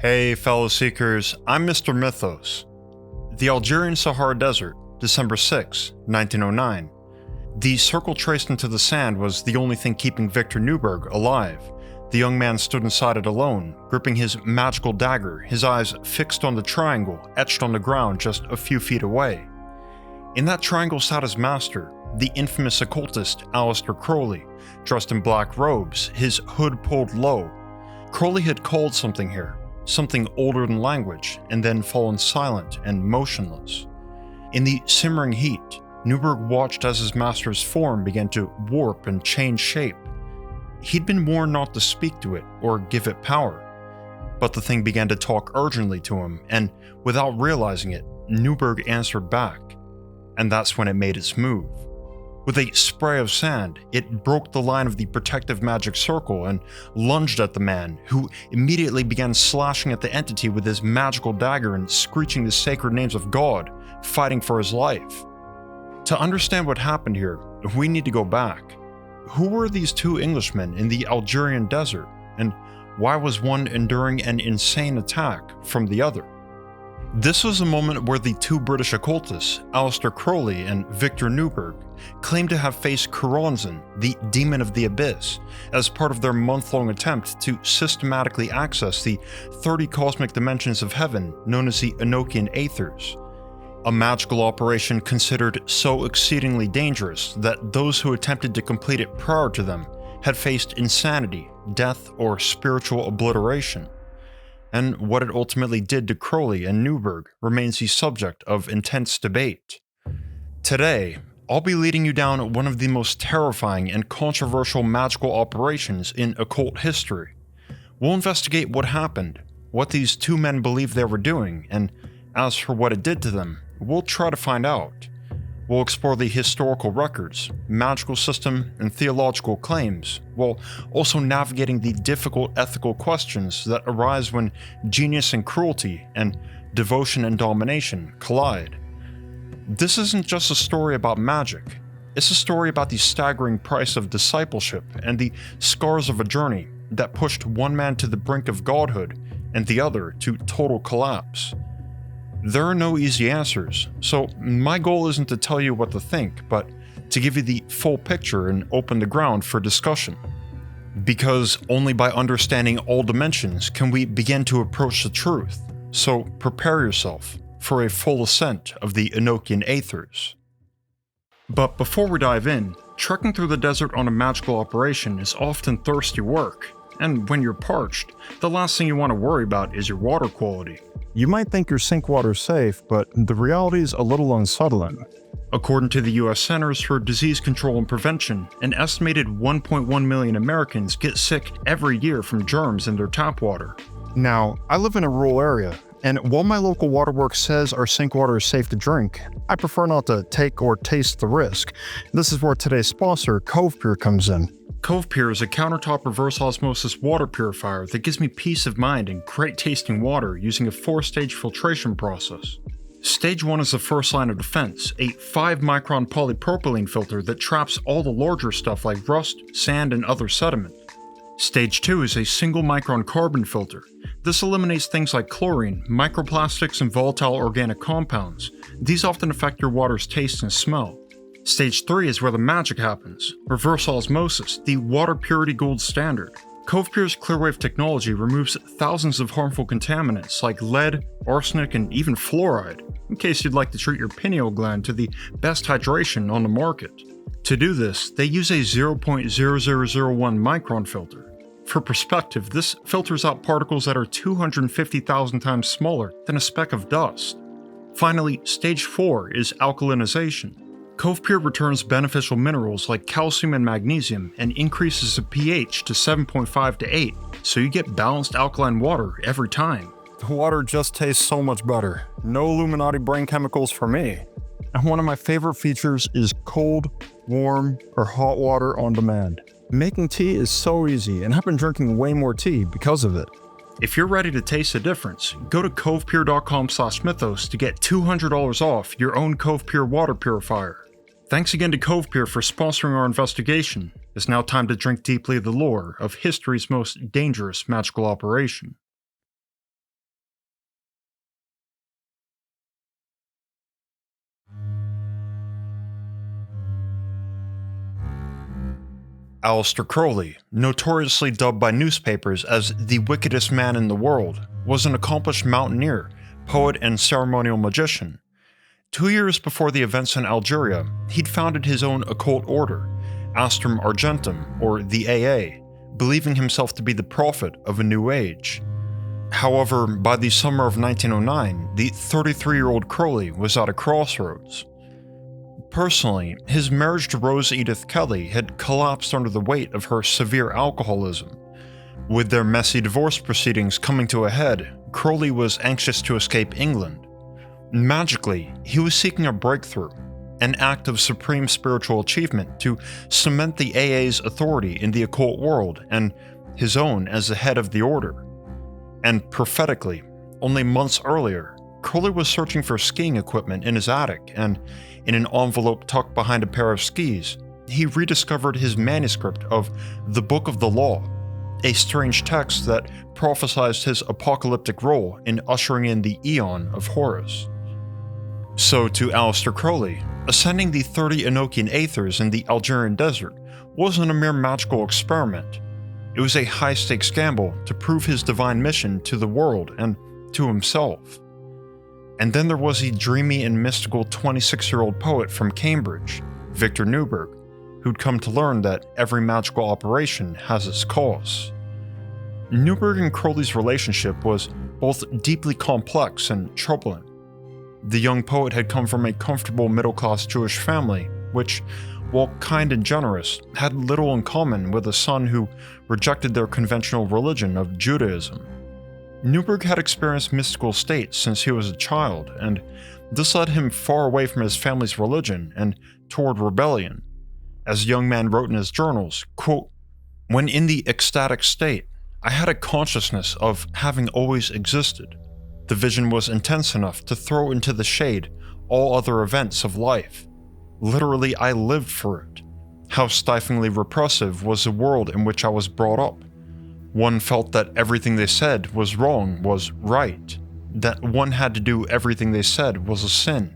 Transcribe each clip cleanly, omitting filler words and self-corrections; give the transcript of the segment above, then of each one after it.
Hey fellow seekers, I'm Mr. Mythos. The Algerian Sahara Desert, December 6, 1909. The circle traced into the sand was the only thing keeping Victor Neuburg alive. The young man stood inside it alone, gripping his magical dagger, his eyes fixed on the triangle etched on the ground just a few feet away. In that triangle sat his master, the infamous occultist Aleister Crowley, dressed in black robes, his hood pulled low. Crowley had called something here, something older than language, and then fallen silent and motionless. In the simmering heat, Neuburg watched as his master's form began to warp and change shape. He'd been warned not to speak to it or give it power, but the thing began to talk urgently to him, and without realizing it, Neuburg answered back, and that's when it made its move. With a spray of sand, it broke the line of the protective magic circle and lunged at the man, who immediately began slashing at the entity with his magical dagger and screeching the sacred names of God, fighting for his life. To understand what happened here, we need to go back. Who were these two Englishmen in the Algerian desert, and why was one enduring an insane attack from the other? This was a moment where the two British occultists, Aleister Crowley and Victor Neuburg, claimed to have faced Choronzon, the demon of the abyss, as part of their month-long attempt to systematically access the 30 cosmic dimensions of heaven known as the Enochian Aethyrs. A magical operation considered so exceedingly dangerous that those who attempted to complete it prior to them had faced insanity, death, or spiritual obliteration. And what it ultimately did to Crowley and Neuburg remains the subject of intense debate. Today, I'll be leading you down one of the most terrifying and controversial magical operations in occult history. We'll investigate what happened, what these two men believed they were doing, and as for what it did to them, we'll try to find out. We'll explore the historical records, magical system, and theological claims, while also navigating the difficult ethical questions that arise when genius and cruelty, and devotion and domination collide. This isn't just a story about magic, it's a story about the staggering price of discipleship and the scars of a journey that pushed one man to the brink of godhood and the other to total collapse. There are no easy answers, so my goal isn't to tell you what to think, but to give you the full picture and open the ground for discussion. Because only by understanding all dimensions can we begin to approach the truth, so prepare yourself for a full ascent of the Enochian Aethyrs. But before we dive in, trekking through the desert on a magical operation is often thirsty work, and when you're parched, the last thing you want to worry about is your water quality. You might think your sink water's safe, but the reality is a little unsettling. According to the US Centers for Disease Control and Prevention, an estimated 1.1 million Americans get sick every year from germs in their tap water. Now, I live in a rural area, and while my local waterworks says our sink water is safe to drink, I prefer not to take or taste the risk. This is where today's sponsor, Cove Pure, comes in. Cove Pure is a countertop reverse osmosis water purifier that gives me peace of mind and great tasting water using a 4-stage filtration process. Stage 1 is the first line of defense, a 5-micron polypropylene filter that traps all the larger stuff like rust, sand, and other sediment. Stage 2 is a single micron carbon filter. This eliminates things like chlorine, microplastics, and volatile organic compounds. These often affect your water's taste and smell. Stage 3 is where the magic happens. Reverse osmosis, the water purity gold standard. Cove Pure's Clearwave technology removes thousands of harmful contaminants like lead, arsenic, and even fluoride, in case you'd like to treat your pineal gland to the best hydration on the market. To do this, they use a 0.0001 micron filter. For perspective, this filters out particles that are 250,000 times smaller than a speck of dust. Finally, stage 4 is alkalinization. Cove Pure returns beneficial minerals like calcium and magnesium and increases the pH to 7.5 to 8, so you get balanced alkaline water every time. The water just tastes so much better. No Illuminati brain chemicals for me. And one of my favorite features is cold, warm, or hot water on demand. Making tea is so easy, and I've been drinking way more tea because of it. If you're ready to taste the difference, go to covepure.com/mythos to get $200 off your own Cove Pure water purifier. Thanks again to Cove Pure for sponsoring our investigation. It's now time to drink deeply of the lore of history's most dangerous magical operation. Aleister Crowley, notoriously dubbed by newspapers as the wickedest man in the world, was an accomplished mountaineer, poet, and ceremonial magician. 2 years before the events in Algeria, he'd founded his own occult order, Astrum Argentum, or the AA, believing himself to be the prophet of a new age. However, by the summer of 1909, the 33-year-old Crowley was at a crossroads. Personally, his marriage to Rose Edith Kelly had collapsed under the weight of her severe alcoholism. With their messy divorce proceedings coming to a head, Crowley was anxious to escape England. Magically, he was seeking a breakthrough, an act of supreme spiritual achievement to cement the AA's authority in the occult world and his own as the head of the order. And prophetically, only months earlier, Crowley was searching for skiing equipment in his attic, and in an envelope tucked behind a pair of skis, he rediscovered his manuscript of the Book of the Law, a strange text that prophesied his apocalyptic role in ushering in the Aeon of Horus. So to Aleister Crowley, ascending the 30 Enochian Aethyrs in the Algerian desert wasn't a mere magical experiment. It was a high-stakes gamble to prove his divine mission to the world and to himself. And then there was the dreamy and mystical 26-year-old poet from Cambridge, Victor Neuburg, who'd come to learn that every magical operation has its costs. Neuburg and Crowley's relationship was both deeply complex and troubling. The young poet had come from a comfortable middle-class Jewish family, which, while kind and generous, had little in common with a son who rejected their conventional religion of Judaism. Neuburg had experienced mystical states since he was a child, and this led him far away from his family's religion and toward rebellion. As the young man wrote in his journals, quote, "When in the ecstatic state, I had a consciousness of having always existed. The vision was intense enough to throw into the shade all other events of life. Literally, I lived for it. How stiflingly repressive was the world in which I was brought up. One felt that everything they said was wrong was right, that one had to do everything they said was a sin,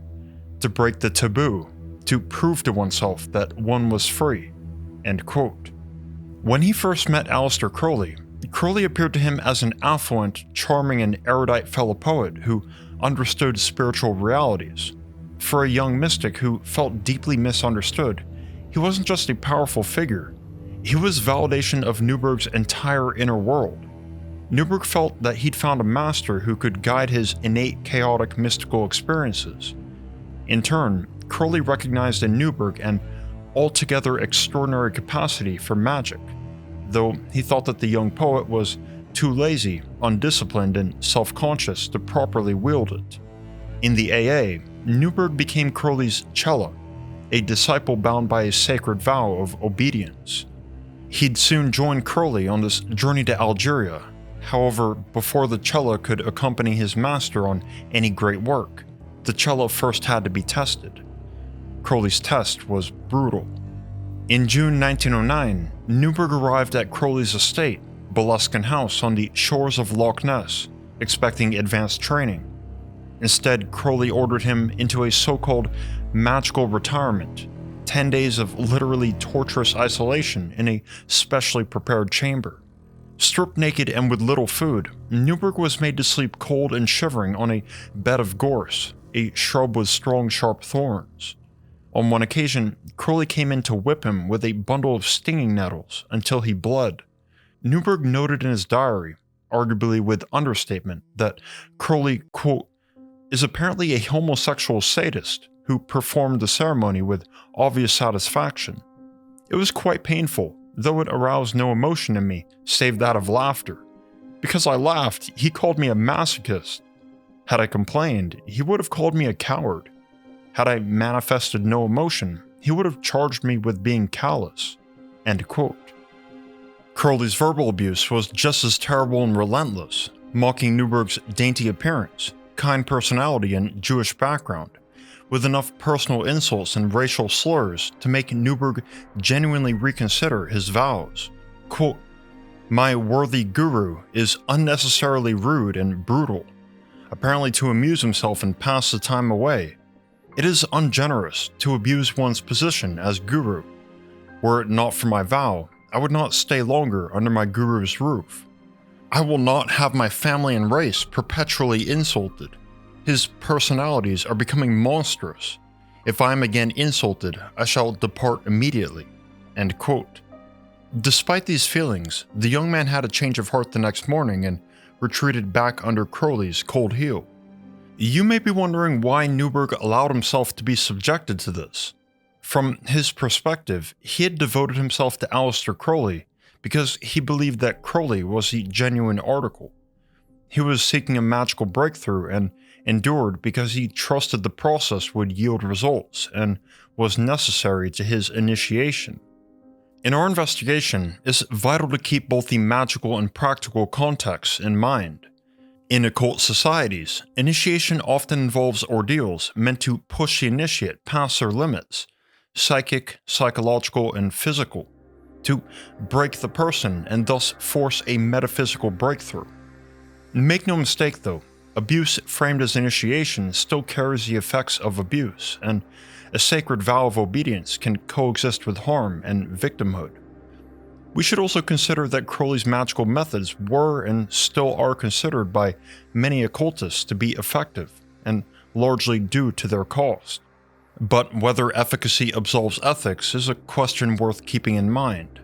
to break the taboo, to prove to oneself that one was free." End quote. When he first met Aleister Crowley, Crowley appeared to him as an affluent, charming, and erudite fellow poet who understood spiritual realities. For a young mystic who felt deeply misunderstood, he wasn't just a powerful figure. He was validation of Neuburg's entire inner world. Neuburg felt that he'd found a master who could guide his innate chaotic mystical experiences. In turn, Crowley recognized in Neuburg an altogether extraordinary capacity for magic, though he thought that the young poet was too lazy, undisciplined, and self-conscious to properly wield it. In the AA, Neuburg became Crowley's cella, a disciple bound by a sacred vow of obedience. He'd soon join Crowley on this journey to Algeria. However, before the cella could accompany his master on any great work, the cella first had to be tested. Crowley's test was brutal. In June 1909, Neuburg arrived at Crowley's estate, Beluskin House on the shores of Loch Ness, expecting advanced training. Instead, Crowley ordered him into a so-called magical retirement, 10 days of literally torturous isolation in a specially prepared chamber. Stripped naked and with little food, Neuburg was made to sleep cold and shivering on a bed of gorse, a shrub with strong sharp thorns. On one occasion, Crowley came in to whip him with a bundle of stinging nettles until he bled. Neuburg noted in his diary, arguably with understatement, that Crowley, quote, "is apparently a homosexual sadist who performed the ceremony with obvious satisfaction. It was quite painful, though it aroused no emotion in me save that of laughter. Because I laughed, he called me a masochist. Had I complained, he would have called me a coward. Had I manifested no emotion, he would have charged me with being callous." End quote. Crowley's verbal abuse was just as terrible and relentless, mocking Neuburg's dainty appearance, kind personality, and Jewish background, with enough personal insults and racial slurs to make Neuburg genuinely reconsider his vows. Quote, "My worthy guru is unnecessarily rude and brutal, apparently to amuse himself and pass the time away. It is ungenerous to abuse one's position as guru. Were it not for my vow, I would not stay longer under my guru's roof. I will not have my family and race perpetually insulted. His personalities are becoming monstrous. If I am again insulted, I shall depart immediately." End quote. Despite these feelings, the young man had a change of heart the next morning and retreated back under Crowley's cold heel. You may be wondering why Neuburg allowed himself to be subjected to this. From his perspective, he had devoted himself to Aleister Crowley because he believed that Crowley was the genuine article. He was seeking a magical breakthrough and endured because he trusted the process would yield results and was necessary to his initiation. In our investigation, it's vital to keep both the magical and practical contexts in mind. In occult societies, initiation often involves ordeals meant to push the initiate past their limits, psychic, psychological, and physical, to break the person and thus force a metaphysical breakthrough. Make no mistake though, abuse framed as initiation still carries the effects of abuse, and a sacred vow of obedience can coexist with harm and victimhood. We should also consider that Crowley's magical methods were and still are considered by many occultists to be effective, and largely due to their cost. But whether efficacy absolves ethics is a question worth keeping in mind.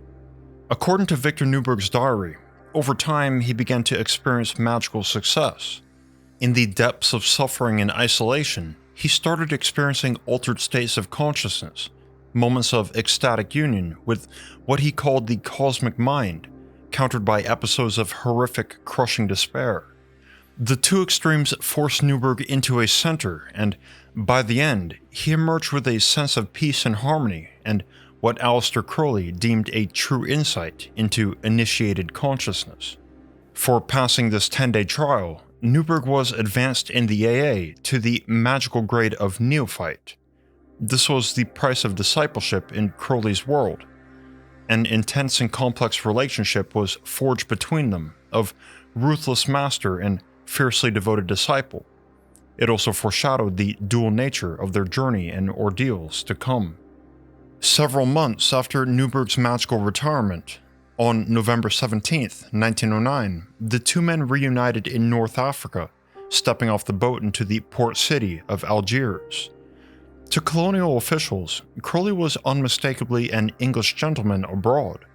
According to Victor Neuburg's diary, over time he began to experience magical success. In the depths of suffering and isolation, he started experiencing altered states of consciousness, moments of ecstatic union with what he called the cosmic mind, countered by episodes of horrific, crushing despair. The two extremes forced Neuburg into a center, and by the end, he emerged with a sense of peace and harmony and what Aleister Crowley deemed a true insight into initiated consciousness. For passing this 10-day trial, Neuburg was advanced in the AA to the magical grade of neophyte. This was the price of discipleship in Crowley's world. An intense and complex relationship was forged between them, of ruthless master and fiercely devoted disciple. It also foreshadowed the dual nature of their journey and ordeals to come. Several months after Neuburg's magical retirement, on November 17, 1909, the two men reunited in North Africa, stepping off the boat into the port city of Algiers. To colonial officials, Crowley was unmistakably an English gentleman abroad,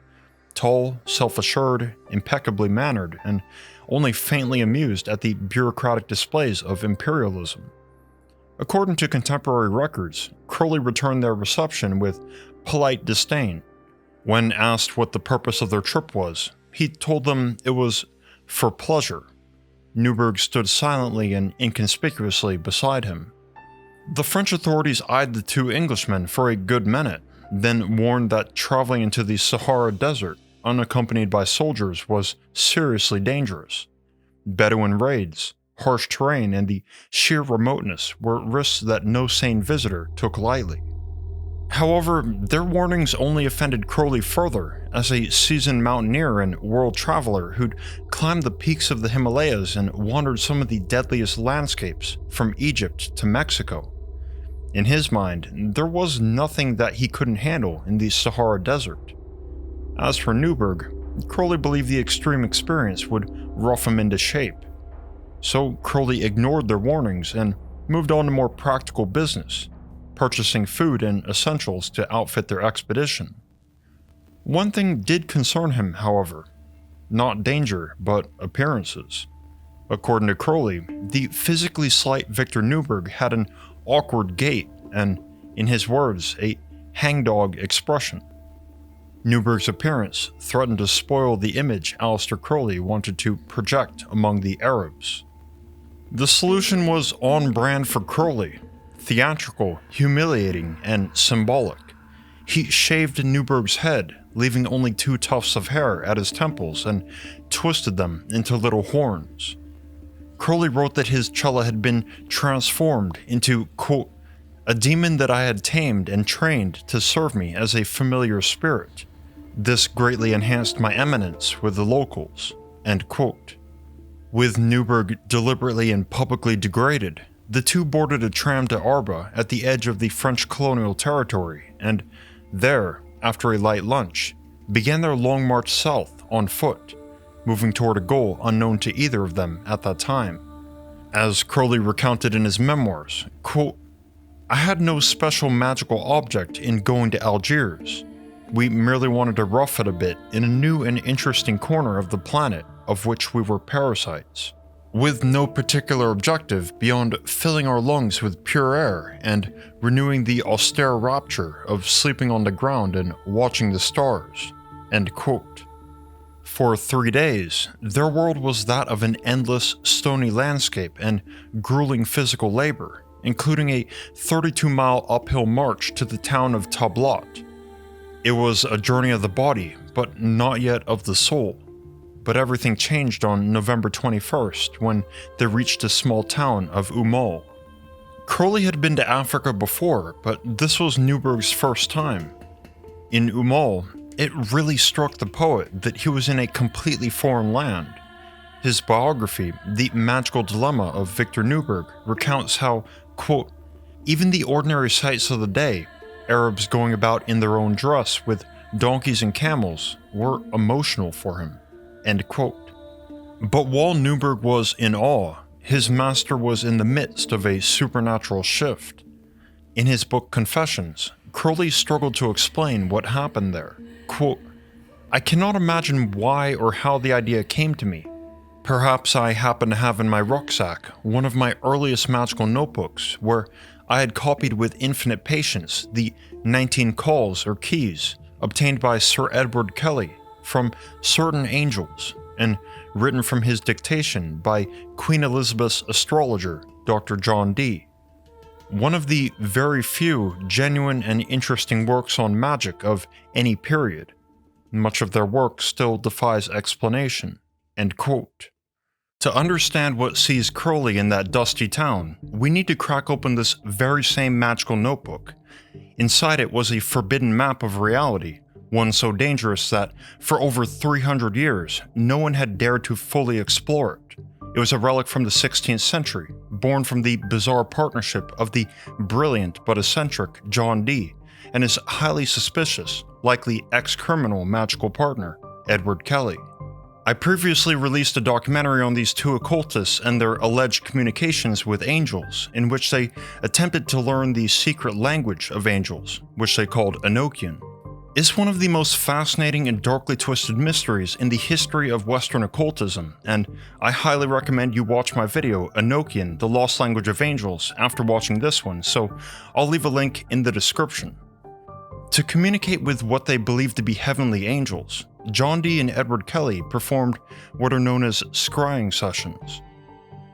tall, self-assured, impeccably mannered, and only faintly amused at the bureaucratic displays of imperialism. According to contemporary records, Crowley returned their reception with polite disdain. When asked what the purpose of their trip was, he told them it was for pleasure. Neuburg stood silently and inconspicuously beside him. The French authorities eyed the two Englishmen for a good minute, then warned that traveling into the Sahara Desert unaccompanied by soldiers was seriously dangerous. Bedouin raids, harsh terrain, and the sheer remoteness were risks that no sane visitor took lightly. However, their warnings only offended Crowley further, as a seasoned mountaineer and world traveler who'd climbed the peaks of the Himalayas and wandered some of the deadliest landscapes from Egypt to Mexico. In his mind, there was nothing that he couldn't handle in the Sahara Desert. As for Neuburg, Crowley believed the extreme experience would rough him into shape. So Crowley ignored their warnings and moved on to more practical business, purchasing food and essentials to outfit their expedition. One thing did concern him, however, not danger, but appearances. According to Crowley, the physically slight Victor Neuburg had an awkward gait and, in his words, a hangdog expression. Neuburg's appearance threatened to spoil the image Aleister Crowley wanted to project among the Arabs. The solution was on brand for Crowley: theatrical, humiliating, and symbolic. He shaved Neuburg's head, leaving only 2 tufts of hair at his temples, and twisted them into little horns. Crowley wrote that his cella had been transformed into, quote, "a demon that I had tamed and trained to serve me as a familiar spirit. This greatly enhanced my eminence with the locals," end quote. With Neuburg deliberately and publicly degraded, the two boarded a tram to Arba at the edge of the French colonial territory, and there, after a light lunch, began their long march south on foot, moving toward a goal unknown to either of them at that time. As Crowley recounted in his memoirs, quote, "I had no special magical object in going to Algiers. We merely wanted to rough it a bit in a new and interesting corner of the planet of which we were parasites, with no particular objective beyond filling our lungs with pure air and renewing the austere rapture of sleeping on the ground and watching the stars." End quote. For 3 days, their world was that of an endless, stony landscape and grueling physical labor, including a 32-mile uphill march to the town of Tablat. It was a journey of the body, but not yet of the soul. But everything changed on November 21st when they reached the small town of Umal. Crowley had been to Africa before, but this was Neuburg's first time. In Umal, it really struck the poet that he was in a completely foreign land. His biography, The Magical Dilemma of Victor Neuburg, recounts how, quote, "Even the ordinary sights of the day, Arabs going about in their own dress with donkeys and camels, were emotional for him." End quote. But while Neuburg was in awe, his master was in the midst of a supernatural shift. In his book Confessions, Crowley struggled to explain what happened there. Quote, "I cannot imagine why or how the idea came to me. Perhaps I happened to have in my rucksack one of my earliest magical notebooks where I had copied with infinite patience the 19 calls or keys obtained by Sir Edward Kelly from certain angels and written from his dictation by Queen Elizabeth's astrologer, Dr. John Dee. One of the very few genuine and interesting works on magic of any period. Much of their work still defies explanation." End quote. To understand what sees Crowley in that dusty town, we need to crack open this very same magical notebook. Inside it was a forbidden map of reality, one so dangerous that, for over 300 years, no one had dared to fully explore it. It was a relic from the 16th century, born from the bizarre partnership of the brilliant but eccentric John Dee and his highly suspicious, likely ex-criminal magical partner, Edward Kelly. I previously released a documentary on these two occultists and their alleged communications with angels, in which they attempted to learn the secret language of angels, which they called Enochian. It's one of the most fascinating and darkly twisted mysteries in the history of Western occultism, and I highly recommend you watch my video, Enochian, the Lost Language of Angels, after watching this one, so I'll leave a link in the description. To communicate with what they believed to be heavenly angels, John Dee and Edward Kelly performed what are known as scrying sessions.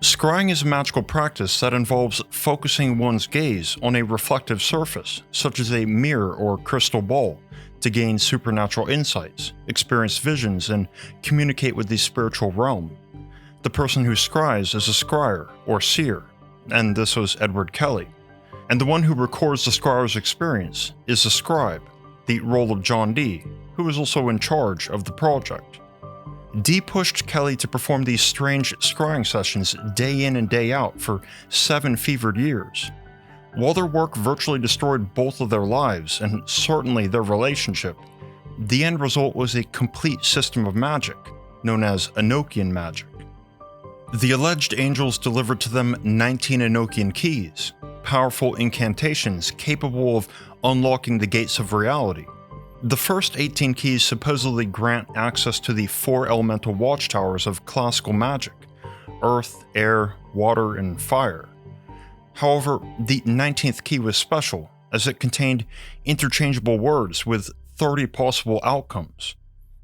Scrying is a magical practice that involves focusing one's gaze on a reflective surface, such as a mirror or crystal ball, to gain supernatural insights, experience visions, and communicate with the spiritual realm. The person who scries is a scryer or seer, and this was Edward Kelly. And the one who records the scryer's experience is the scribe, the role of John Dee, who was also in charge of the project. Dee pushed Kelly to perform these strange scrying sessions day in and day out for 7 fevered years. While their work virtually destroyed both of their lives, and certainly their relationship, the end result was a complete system of magic, known as Enochian magic. The alleged angels delivered to them 19 Enochian keys, powerful incantations capable of unlocking the gates of reality. The first 18 keys supposedly grant access to the 4 elemental watchtowers of classical magic: earth, air, water, and fire. However, the 19th key was special, as it contained interchangeable words with 30 possible outcomes.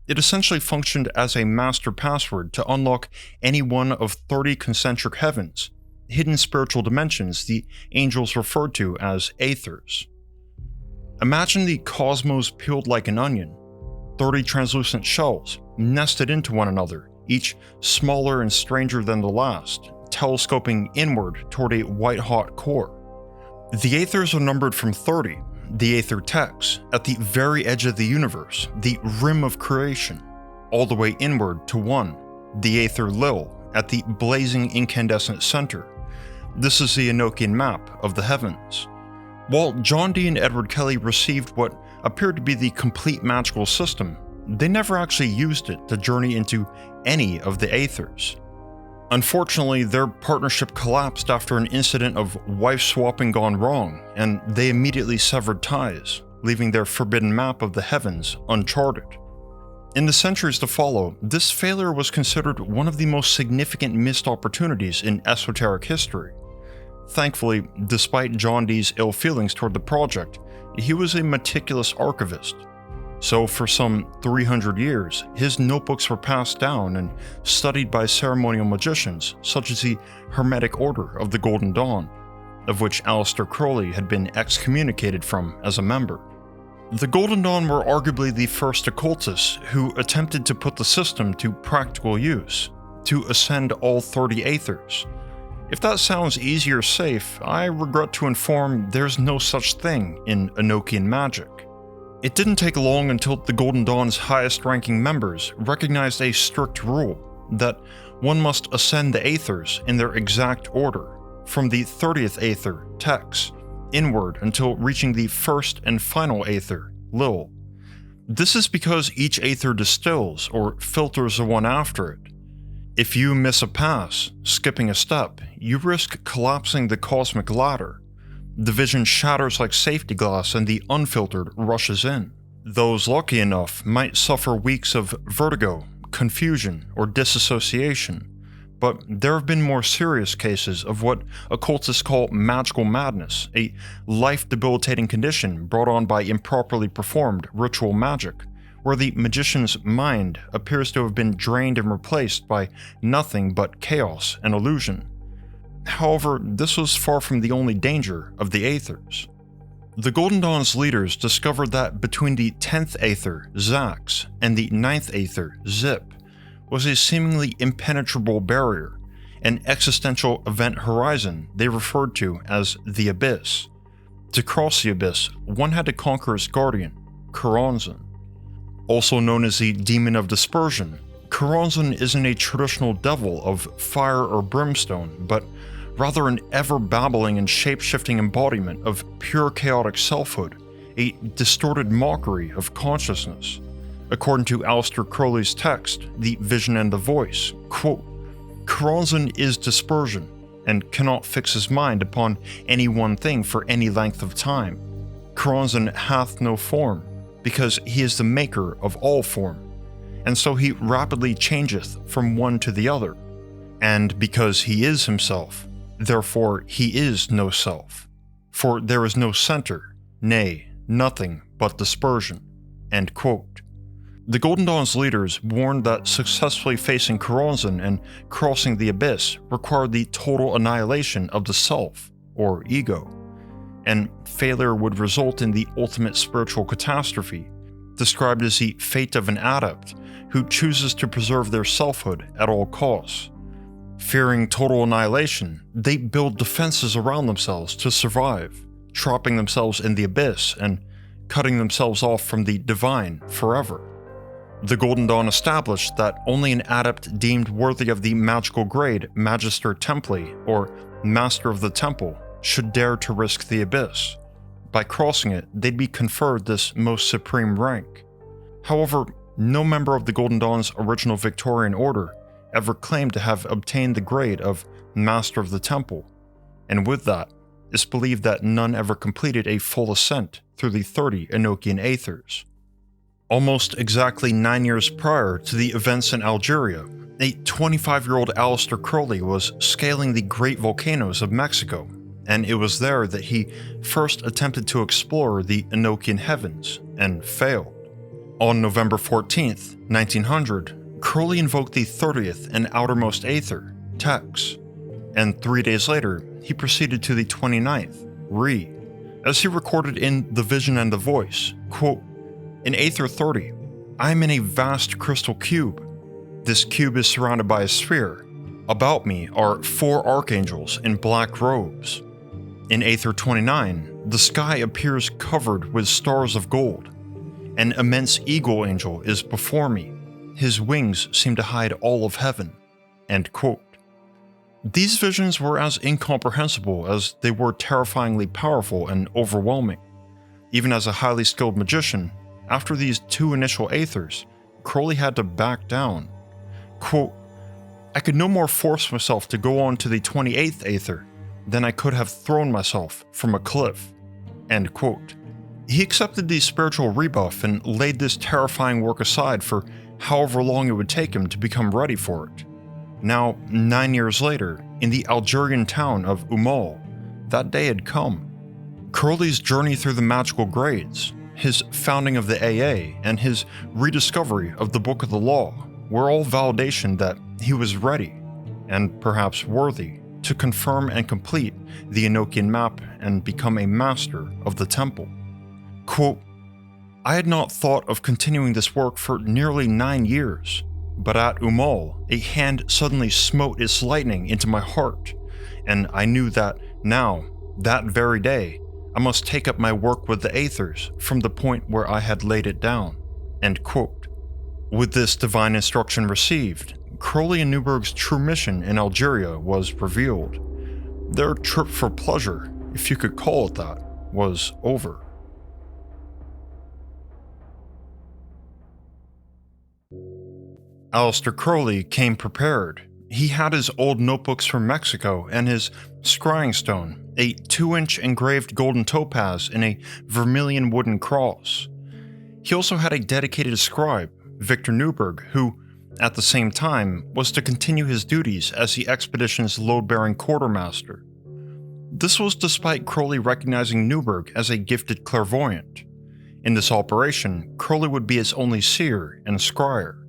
It essentially functioned as a master password to unlock any one of 30 concentric heavens, hidden spiritual dimensions the angels referred to as Aethyrs. Imagine the cosmos peeled like an onion, 30 translucent shells nested into one another, each smaller and stranger than the last, telescoping inward toward a white-hot core. The Aethers are numbered from 30, the Aether Tex, at the very edge of the universe, the rim of creation, all the way inward to 1, the Aether Lil, at the blazing incandescent center. This is the Enochian map of the heavens. While John Dee and Edward Kelly received what appeared to be the complete magical system, they never actually used it to journey into any of the Aethys. Unfortunately, their partnership collapsed after an incident of wife swapping gone wrong, and they immediately severed ties, leaving their forbidden map of the heavens uncharted. In the centuries to follow, this failure was considered one of the most significant missed opportunities in esoteric history. Thankfully, despite John Dee's ill feelings toward the project, he was a meticulous archivist. So for some 300 years, his notebooks were passed down and studied by ceremonial magicians such as the Hermetic Order of the Golden Dawn, of which Aleister Crowley had been excommunicated from as a member. The Golden Dawn were arguably the first occultists who attempted to put the system to practical use, to ascend all 30 Aethys. If that sounds easy or safe, I regret to inform there's no such thing in Enochian magic. It didn't take long until the Golden Dawn's highest-ranking members recognized a strict rule that one must ascend the Aethys in their exact order, from the 30th Aether, Tex, inward until reaching the first and final Aether, Lil. This is because each Aether distills or filters the one after it. If you miss a pass, skipping a step, you risk collapsing the cosmic ladder. The vision shatters like safety glass and the unfiltered rushes in. Those lucky enough might suffer weeks of vertigo, confusion, or disassociation, but there have been more serious cases of what occultists call magical madness, a life-debilitating condition brought on by improperly performed ritual magic, where the magician's mind appears to have been drained and replaced by nothing but chaos and illusion. However, this was far from the only danger of the Aethys. The Golden Dawn's leaders discovered that between the 10th Aether, Zax, and the 9th Aether, Zip, was a seemingly impenetrable barrier, an existential event horizon they referred to as the Abyss. To cross the Abyss, one had to conquer its guardian, Choronzon. Also known as the Demon of Dispersion, Choronzon isn't a traditional devil of fire or brimstone, but rather an ever-babbling and shape-shifting embodiment of pure chaotic selfhood, a distorted mockery of consciousness. According to Aleister Crowley's text, The Vision and the Voice, quote, Choronzon is dispersion, and cannot fix his mind upon any one thing for any length of time. Choronzon hath no form, because he is the maker of all form, and so he rapidly changeth from one to the other, and because he is himself, therefore he is no self, for there is no center, nay, nothing but dispersion. End quote. The Golden Dawn's leaders warned that successfully facing Choronzon and crossing the Abyss required the total annihilation of the self, or ego, and failure would result in the ultimate spiritual catastrophe, described as the fate of an adept who chooses to preserve their selfhood at all costs. Fearing total annihilation, they build defenses around themselves to survive, trapping themselves in the abyss and cutting themselves off from the divine forever. The Golden Dawn established that only an adept deemed worthy of the magical grade Magister Templi, or Master of the Temple, should dare to risk the abyss. By crossing it, they'd be conferred this most supreme rank. However, no member of the Golden Dawn's original Victorian order ever claimed to have obtained the grade of Master of the Temple, and with that, it's believed that none ever completed a full ascent through the 30 Enochian Aethyrs. Almost exactly 9 years prior to the events in Algeria, a 25-year-old Aleister Crowley was scaling the great volcanoes of Mexico, and it was there that he first attempted to explore the Enochian heavens, and failed. On November 14th, 1900, Crowley invoked the 30th and outermost Aether, Tex, and 3 days later, he proceeded to the 29th, Re. As he recorded in The Vision and the Voice, quote, in Aether 30, I am in a vast crystal cube. This cube is surrounded by a sphere. About me are 4 archangels in black robes. In Aether 29, the sky appears covered with stars of gold. An immense eagle angel is before me. His wings seem to hide all of heaven. End quote. These visions were as incomprehensible as they were terrifyingly powerful and overwhelming. Even as a highly skilled magician, after these 2 initial Aethers, Crowley had to back down. Quote, I could no more force myself to go on to the 28th Aether than I could have thrown myself from a cliff. End quote. He accepted the spiritual rebuff and laid this terrifying work aside for however long it would take him to become ready for it. Now, 9 years later, in the Algerian town of Umal, that day had come. Crowley's journey through the magical grades, his founding of the AA, and his rediscovery of the Book of the Law were all validation that he was ready, and perhaps worthy, to confirm and complete the Enochian map and become a master of the temple. Quote, I had not thought of continuing this work for nearly 9 years, but at Umal, a hand suddenly smote its lightning into my heart, and I knew that now, that very day, I must take up my work with the Aethers from the point where I had laid it down. End quote. With this divine instruction received, Crowley and Neuburg's true mission in Algeria was revealed. Their trip for pleasure, if you could call it that, was over. Aleister Crowley came prepared. He had his old notebooks from Mexico and his scrying stone, a 2-inch engraved golden topaz in a vermilion wooden cross. He also had a dedicated scribe, Victor Neuburg, who, at the same time, was to continue his duties as the expedition's load-bearing quartermaster. This was despite Crowley recognizing Neuburg as a gifted clairvoyant. In this operation, Crowley would be his only seer and scryer.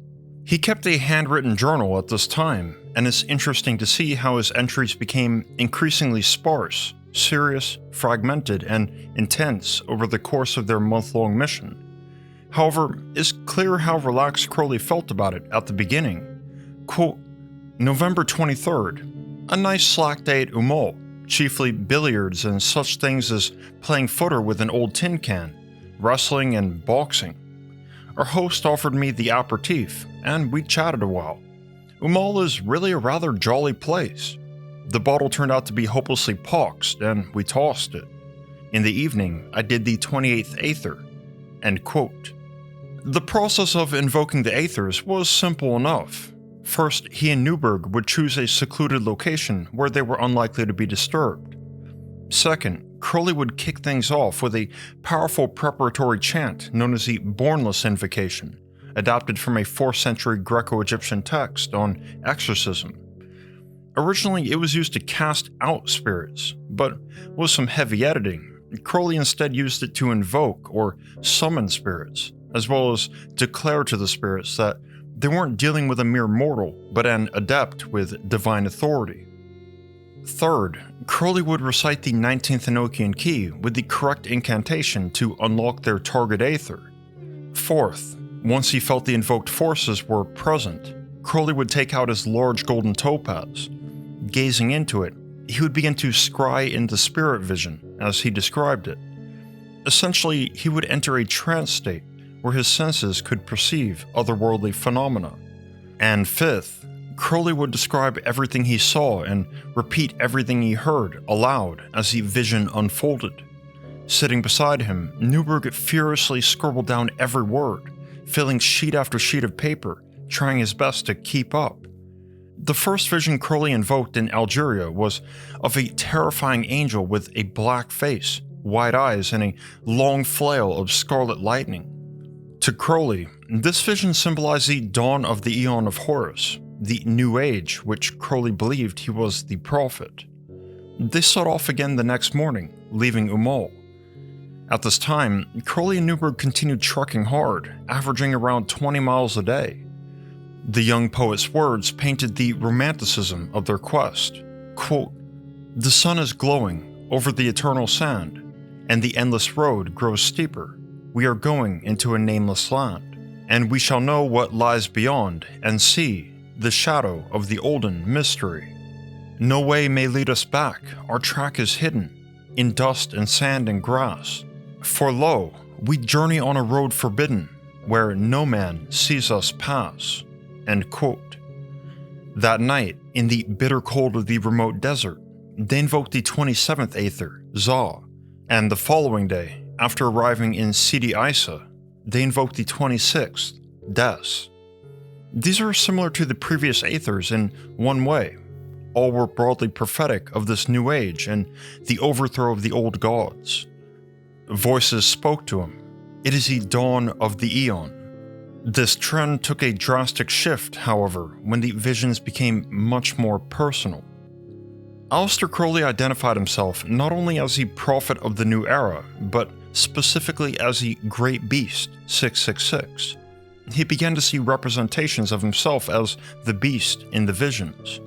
He kept a handwritten journal at this time, and it's interesting to see how his entries became increasingly sparse, serious, fragmented, and intense over the course of their month-long mission. However, it's clear how relaxed Crowley felt about it at the beginning. Quote, November 23rd, a nice slack day at Umal, chiefly billiards and such things as playing footer with an old tin can, wrestling and boxing. Our host offered me the aperitif, and we chatted a while. Umal is really a rather jolly place. The bottle turned out to be hopelessly poxed, and we tossed it. In the evening, I did the 28th Aether. End quote. The process of invoking the Aethers was simple enough. First, he and Neuburg would choose a secluded location where they were unlikely to be disturbed. Second, Crowley would kick things off with a powerful preparatory chant known as the Bornless Invocation, adapted from a 4th century Greco-Egyptian text on exorcism. Originally, it was used to cast out spirits, but with some heavy editing, Crowley instead used it to invoke or summon spirits, as well as declare to the spirits that they weren't dealing with a mere mortal, but an adept with divine authority. Third, Crowley would recite the 19th Enochian key with the correct incantation to unlock their target Aether. Fourth, once he felt the invoked forces were present, Crowley would take out his large golden topaz. Gazing into it, he would begin to scry into spirit vision, as he described it. Essentially, he would enter a trance state where his senses could perceive otherworldly phenomena. And fifth, Crowley would describe everything he saw and repeat everything he heard aloud as the vision unfolded. Sitting beside him, Neuburg furiously scribbled down every word, filling sheet after sheet of paper, trying his best to keep up. The first vision Crowley invoked in Algeria was of a terrifying angel with a black face, wide eyes, and a long flail of scarlet lightning. To Crowley, this vision symbolized the dawn of the Aeon of Horus, the New Age, which Crowley believed he was the prophet. They set off again the next morning, leaving Umal. At this time, Crowley and Neuburg continued trekking hard, averaging around 20 miles a day. The young poet's words painted the romanticism of their quest. Quote, "The sun is glowing over the eternal sand, and the endless road grows steeper. We are going into a nameless land, and we shall know what lies beyond and see the shadow of the olden mystery. No way may lead us back, our track is hidden in dust and sand and grass. For lo, we journey on a road forbidden, where no man sees us pass." End quote. That night, in the bitter cold of the remote desert, they invoked the 27th Aether, Za, and the following day, after arriving in Sidi Isa, they invoked the 26th, Des. These are similar to the previous Aethers in one way. All were broadly prophetic of this new age and the overthrow of the old gods. Voices spoke to him. It is the dawn of the Aeon. This trend took a drastic shift, however, when the visions became much more personal. Aleister Crowley identified himself not only as the prophet of the new era, but specifically as the Great Beast, 666. He began to see representations of himself as the beast in the visions.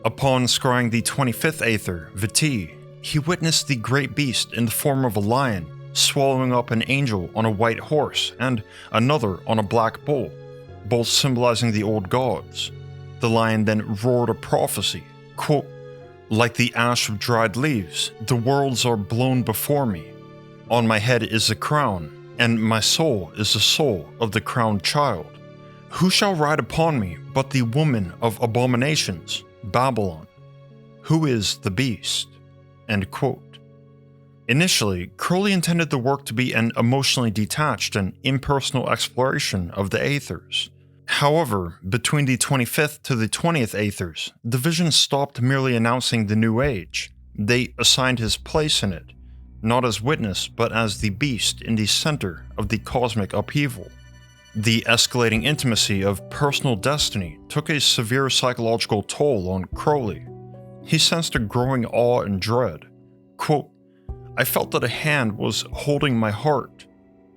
Upon scrying the 25th Aether, Viti, he witnessed the Great Beast in the form of a lion swallowing up an angel on a white horse and another on a black bull, both symbolizing the old gods. The lion then roared a prophecy, quote, "Like the ash of dried leaves, the worlds are blown before me. On my head is the crown, and my soul is the soul of the crowned child. Who shall ride upon me but the woman of abominations, Babylon? Who is the beast?" End quote. Initially, Crowley intended the work to be an emotionally detached and impersonal exploration of the Aethers. However, between the 25th to the 20th Aethers, the visions stopped merely announcing the new age. They assigned his place in it, not as witness, but as the beast in the center of the cosmic upheaval. The escalating intimacy of personal destiny took a severe psychological toll on Crowley. He sensed a growing awe and dread. Quote, "I felt that a hand was holding my heart.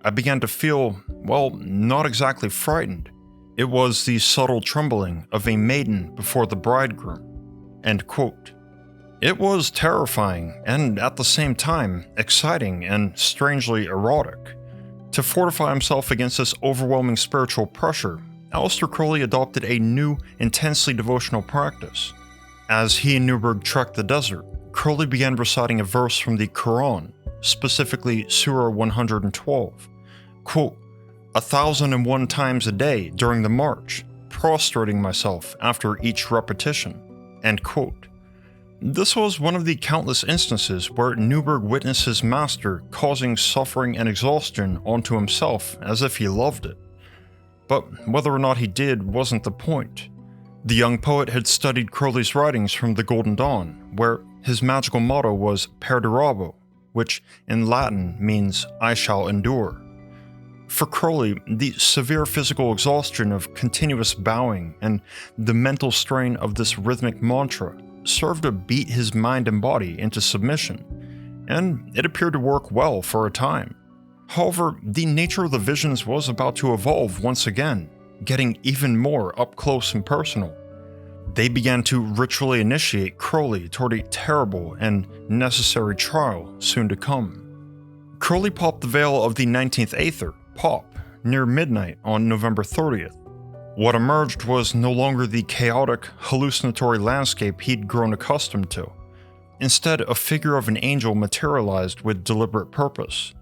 I began to feel, well, not exactly frightened. It was the subtle trembling of a maiden before the bridegroom." End quote. It was terrifying and, at the same time, exciting and strangely erotic. To fortify himself against this overwhelming spiritual pressure, Aleister Crowley adopted a new, intensely devotional practice. As he and Neuburg trekked the desert, Crowley began reciting a verse from the Quran, specifically Surah 112. Quote, "1,001 times a day during the march, prostrating myself after each repetition." End quote. This was one of the countless instances where Neuburg witnessed his master causing suffering and exhaustion onto himself as if he loved it. But whether or not he did wasn't the point. The young poet had studied Crowley's writings from the Golden Dawn, where his magical motto was perdurabo, which in Latin means "I shall endure." For Crowley, the severe physical exhaustion of continuous bowing and the mental strain of this rhythmic mantra served to beat his mind and body into submission, and it appeared to work well for a time. However, the nature of the visions was about to evolve once again, getting even more up close and personal. They began to ritually initiate Crowley toward a terrible and necessary trial soon to come. Crowley popped the veil of the 19th Aether, Pop, near midnight on November 30th. What emerged was no longer the chaotic, hallucinatory landscape he'd grown accustomed to. Instead, a figure of an angel materialized with deliberate purpose.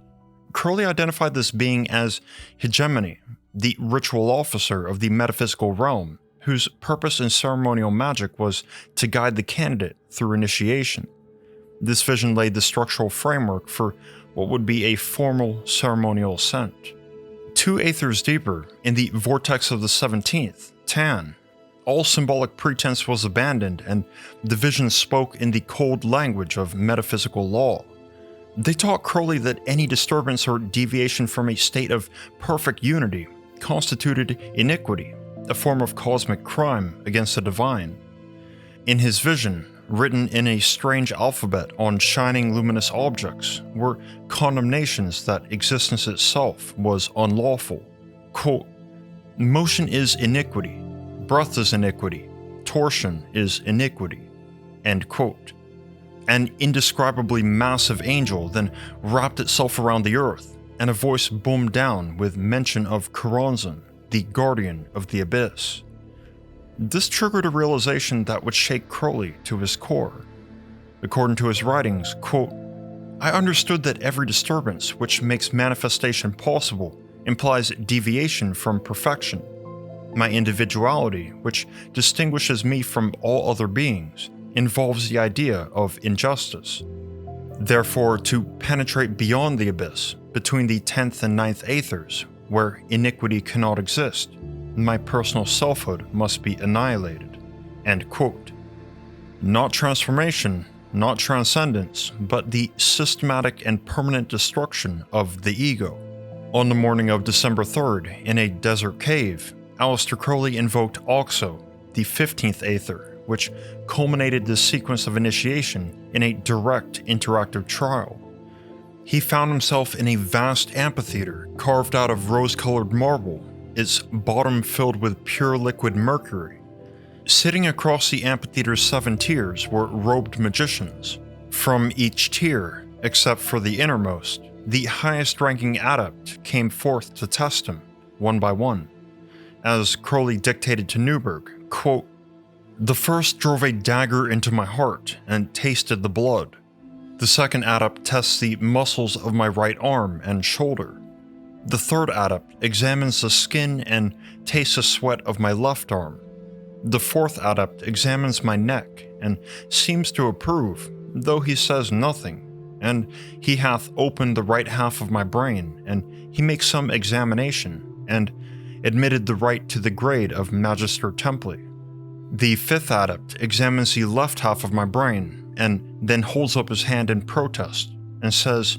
Crowley identified this being as Hegemony, the ritual officer of the metaphysical realm, whose purpose in ceremonial magic was to guide the candidate through initiation. This vision laid the structural framework for what would be a formal ceremonial ascent. 2 Aethers deeper, in the vortex of the 17th, Tan, all symbolic pretense was abandoned and the vision spoke in the cold language of metaphysical law. They taught Crowley that any disturbance or deviation from a state of perfect unity constituted iniquity, a form of cosmic crime against the divine. In his vision, written in a strange alphabet on shining luminous objects, were condemnations that existence itself was unlawful. Quote, "Motion is iniquity, breath is iniquity, torsion is iniquity." End quote. An indescribably massive angel then wrapped itself around the earth, and a voice boomed down with mention of Choronzon, the guardian of the abyss. This triggered a realization that would shake Crowley to his core. According to his writings, quote, "I understood that every disturbance which makes manifestation possible implies deviation from perfection. My individuality, which distinguishes me from all other beings, involves the idea of injustice. Therefore, to penetrate beyond the abyss, between the 10th and 9th Aethers, where iniquity cannot exist, my personal selfhood must be annihilated. End quote. Not transformation, not transcendence, but the systematic and permanent destruction of the ego. On the morning of December 3rd, in a desert cave, Aleister Crowley invoked Oxo, the 15th Aether, which culminated the sequence of initiation in a direct interactive trial. He found himself in a vast amphitheater carved out of rose-colored marble, its bottom filled with pure liquid mercury. Sitting across the amphitheater's 7 tiers were robed magicians. From each tier, except for the innermost, the highest-ranking adept came forth to test him, one by one. As Crowley dictated to Neuburg, quote, "The first drove a dagger into my heart and tasted the blood. The second adept tests the muscles of my right arm and shoulder. The third adept examines the skin and tastes the sweat of my left arm. The fourth adept examines my neck and seems to approve, though he says nothing. And he hath opened the right half of my brain, and he makes some examination, and admitted the right to the grade of Magister Templi. The fifth adept examines the left half of my brain, and then holds up his hand in protest, and says,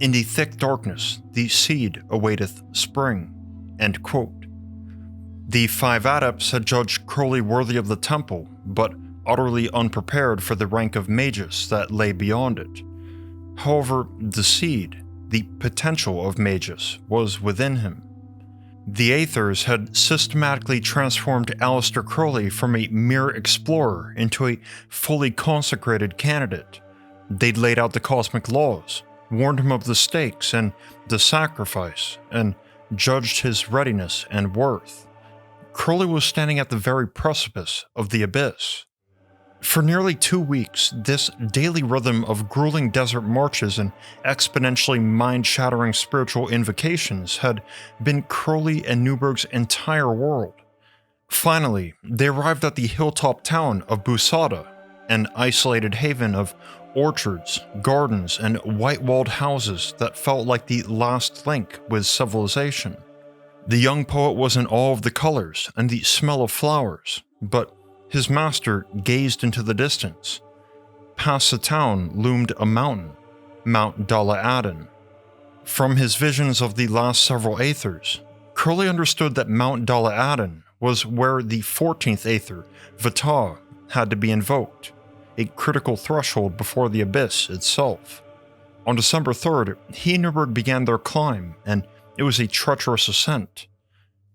'In the thick darkness, the seed awaiteth spring.'" End quote. The 5 adepts had judged Crowley worthy of the temple, but utterly unprepared for the rank of Magis that lay beyond it. However, the seed, the potential of Magis, was within him. The Aethers had systematically transformed Aleister Crowley from a mere explorer into a fully consecrated candidate. They'd laid out the cosmic laws, warned him of the stakes and the sacrifice, and judged his readiness and worth. Crowley was standing at the very precipice of the abyss. For nearly 2 weeks, this daily rhythm of grueling desert marches and exponentially mind-shattering spiritual invocations had been Crowley and Neuburg's entire world. Finally, they arrived at the hilltop town of Busada, an isolated haven of orchards, gardens, and white-walled houses that felt like the last link with civilization. The young poet was in awe of the colors and the smell of flowers, but his master gazed into the distance. Past the town loomed a mountain, Mount Dala Aden. From his visions of the last several Aethers, Crowley understood that Mount Dala Aden was where the 14th Aether, Vata, had to be invoked, a critical threshold before the abyss itself. On December 3rd, he and Neuburg began their climb, and it was a treacherous ascent.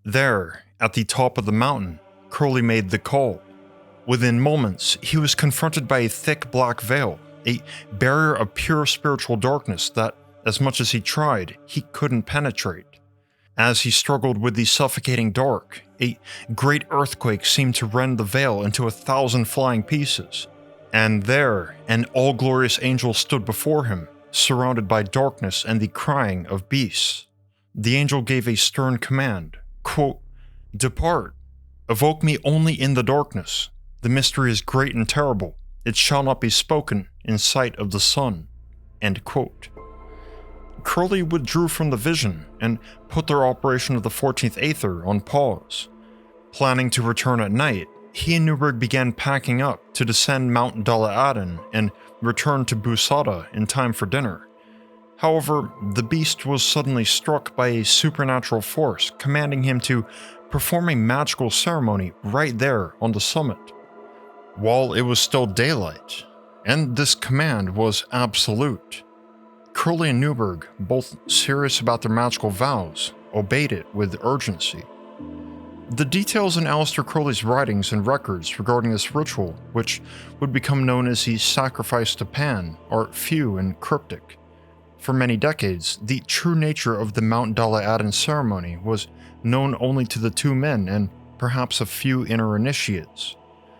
There, at the top of the mountain, Crowley made the call. Within moments, he was confronted by a thick black veil, a barrier of pure spiritual darkness that, as much as he tried, he couldn't penetrate. As he struggled with the suffocating dark, a great earthquake seemed to rend the veil into 1,000 flying pieces. And there, an all-glorious angel stood before him, surrounded by darkness and the crying of beasts. The angel gave a stern command, quote, "Depart. Evoke me only in the darkness. The mystery is great and terrible. It shall not be spoken in sight of the sun." End quote. Crowley withdrew from the vision and put their operation of the 14th Aether on pause. Planning to return at night, he and Neuburg began packing up to descend Mount Dala Aden and return to Busada in time for dinner. However, the beast was suddenly struck by a supernatural force commanding him to perform a magical ceremony right there on the summit, while it was still daylight, and this command was absolute. Crowley and Neuburg, both serious about their magical vows, obeyed it with urgency. The details in Aleister Crowley's writings and records regarding this ritual, which would become known as the sacrifice to Pan, are few and cryptic. For many decades, the true nature of the Mount Dala Aden ceremony was known only to the 2 men and perhaps a few inner initiates.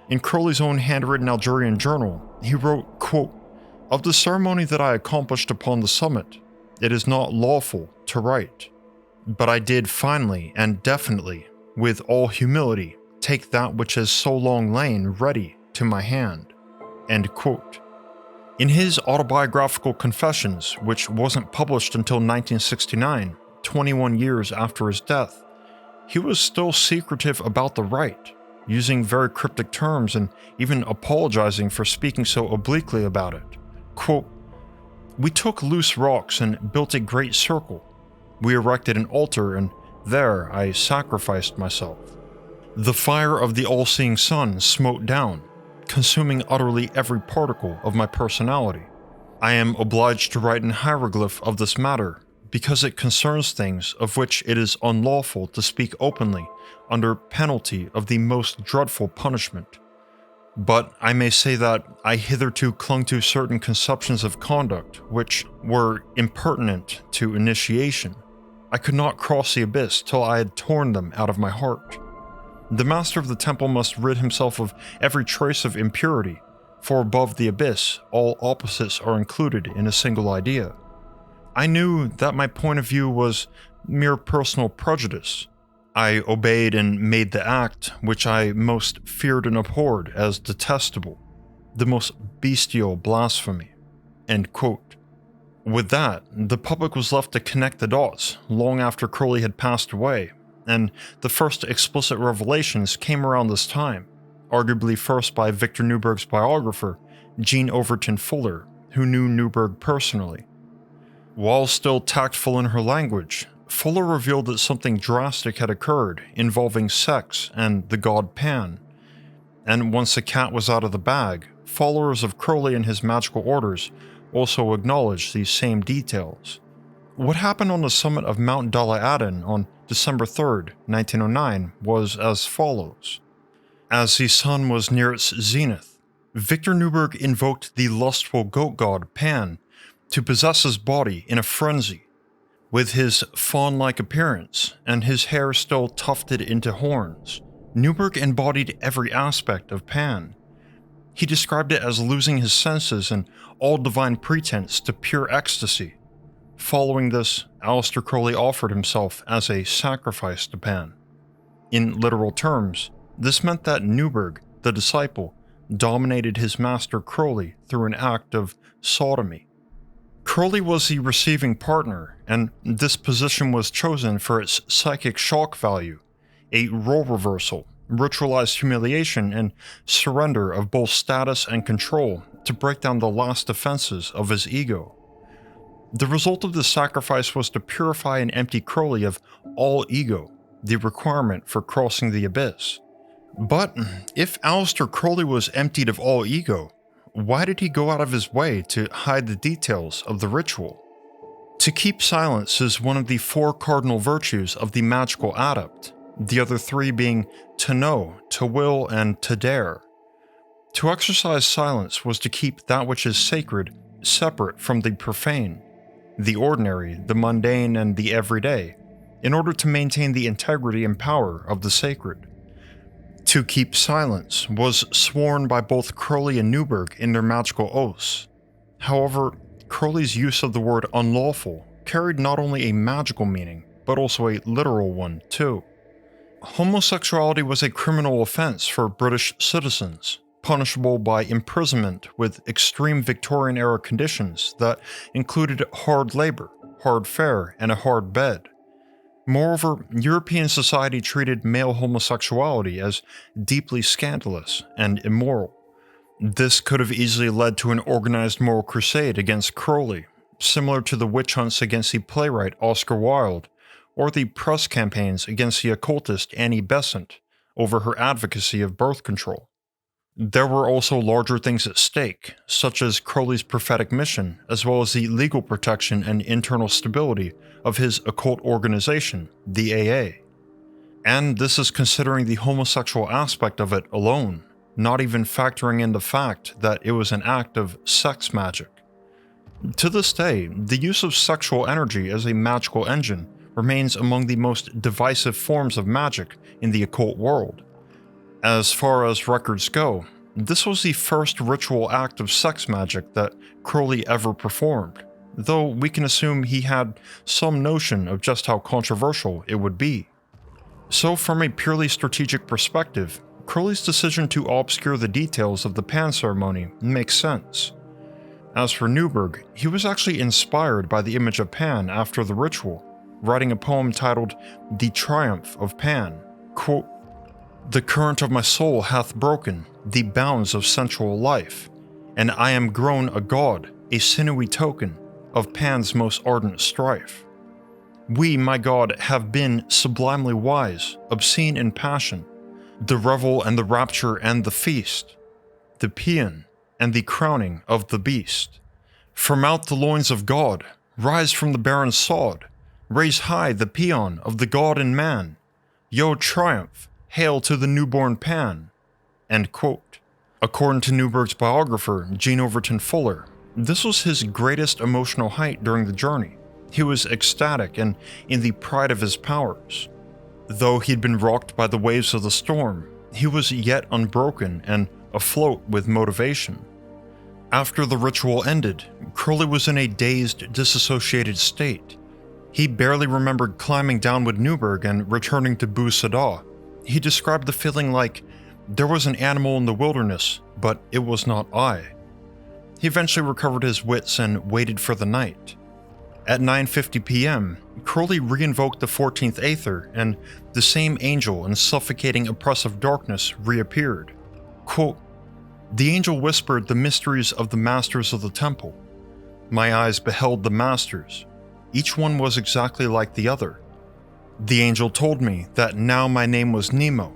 In Crowley's own handwritten Algerian journal, he wrote, quote, "Of the ceremony that I accomplished upon the summit, it is not lawful to write. But I did finally and definitely, with all humility, take that which has so long lain ready to my hand." End quote. In his autobiographical Confessions, which wasn't published until 1969, 21 years after his death, he was still secretive about the rite, using very cryptic terms and even apologizing for speaking so obliquely about it. Quote, "We took loose rocks and built a great circle. We erected an altar, and there I sacrificed myself. The fire of the all-seeing sun smote down, consuming utterly every particle of my personality. I am obliged to write an hieroglyph of this matter, because it concerns things of which it is unlawful to speak openly under penalty of the most dreadful punishment. But I may say that I hitherto clung to certain conceptions of conduct which were impertinent to initiation. I could not cross the abyss till I had torn them out of my heart. The master of the temple must rid himself of every trace of impurity, for above the abyss all opposites are included in a single idea. I knew that my point of view was mere personal prejudice. I obeyed and made the act which I most feared and abhorred as detestable, the most bestial blasphemy." End quote. With that, the public was left to connect the dots long after Crowley had passed away, and the first explicit revelations came around this time, arguably first by Victor Neuburg's biographer, Jean Overton Fuller, who knew Neuburg personally. While still tactful in her language, Fuller revealed that something drastic had occurred involving sex and the god Pan, and once the cat was out of the bag, followers of Crowley and his magical orders also acknowledged these same details. What happened on the summit of Mount Dala-Aden on December 3rd, 1909 was as follows. As the sun was near its zenith, Victor Neuburg invoked the lustful goat god Pan to possess his body in a frenzy. With his fawn-like appearance and his hair still tufted into horns, Neuburg embodied every aspect of Pan. He described it as losing his senses and all divine pretense to pure ecstasy. Following this, Aleister Crowley offered himself as a sacrifice to Pan. In literal terms, this meant that Neuburg, the disciple, dominated his master Crowley through an act of sodomy. Crowley was the receiving partner, and this position was chosen for its psychic shock value, a role reversal, ritualized humiliation, and surrender of both status and control to break down the last defenses of his ego. The result of this sacrifice was to purify and empty Crowley of all ego, the requirement for crossing the abyss. But if Aleister Crowley was emptied of all ego, why did he go out of his way to hide the details of the ritual? To keep silence is one of the 4 cardinal virtues of the magical adept, the other 3 being to know, to will, and to dare. To exercise silence was to keep that which is sacred separate from the profane, the ordinary, the mundane, and the everyday, in order to maintain the integrity and power of the sacred. To keep silence was sworn by both Crowley and Neuburg in their magical oaths. However, Crowley's use of the word unlawful carried not only a magical meaning, but also a literal one too. Homosexuality was a criminal offense for British citizens, punishable by imprisonment with extreme Victorian-era conditions that included hard labor, hard fare, and a hard bed. Moreover, European society treated male homosexuality as deeply scandalous and immoral. This could have easily led to an organized moral crusade against Crowley, similar to the witch hunts against the playwright Oscar Wilde, or the press campaigns against the occultist Annie Besant over her advocacy of birth control. There were also larger things at stake, such as Crowley's prophetic mission, as well as the legal protection and internal stability of his occult organization, the AA. And this is considering the homosexual aspect of it alone, not even factoring in the fact that it was an act of sex magic. To this day, the use of sexual energy as a magical engine remains among the most divisive forms of magic in the occult world. As far as records go, this was the first ritual act of sex magic that Crowley ever performed, though we can assume he had some notion of just how controversial it would be. So from a purely strategic perspective, Crowley's decision to obscure the details of the Pan ceremony makes sense. As for Neuburg, he was actually inspired by the image of Pan after the ritual, writing a poem titled The Triumph of Pan. Quote, "The current of my soul hath broken the bounds of sensual life, and I am grown a god, a sinewy token of Pan's most ardent strife. We, my god, have been sublimely wise, obscene in passion, the revel and the rapture and the feast, the paean and the crowning of the beast. From out the loins of God, rise from the barren sod, raise high the paean of the god in man. Yo, triumph, hail to the newborn Pan." End quote. According to Neuburg's biographer, Gene Overton Fuller, this was his greatest emotional height during the journey. He was ecstatic and in the pride of his powers. Though he'd been rocked by the waves of the storm, he was yet unbroken and afloat with motivation. After the ritual ended, Crowley was in a dazed, disassociated state. He barely remembered climbing down with Neuburg and returning to Bu Sadah. He described the feeling like there was an animal in the wilderness, but it was not I. He eventually recovered his wits and waited for the night. At 9:50 p.m., Crowley reinvoked the 14th Aether, and the same angel in suffocating oppressive darkness reappeared. Quote, "The angel whispered the mysteries of the masters of the temple. My eyes beheld the masters. Each one was exactly like the other. The angel told me that now my name was Nemo,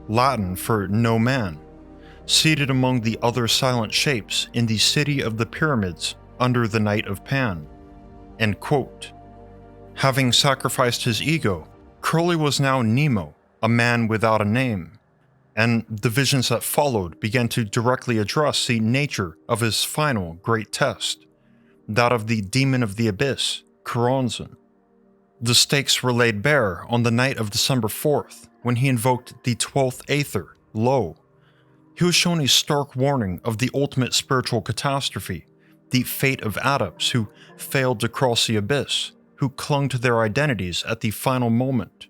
Latin for no man, seated among the other silent shapes in the city of the pyramids under the night of Pan." End quote. Having sacrificed his ego, Crowley was now Nemo, a man without a name, and the visions that followed began to directly address the nature of his final great test, that of the demon of the abyss, Choronzon. The stakes were laid bare on the night of December 4th, when he invoked the 12th Aether, Lo. He was shown a stark warning of the ultimate spiritual catastrophe, the fate of adepts who failed to cross the abyss, who clung to their identities at the final moment.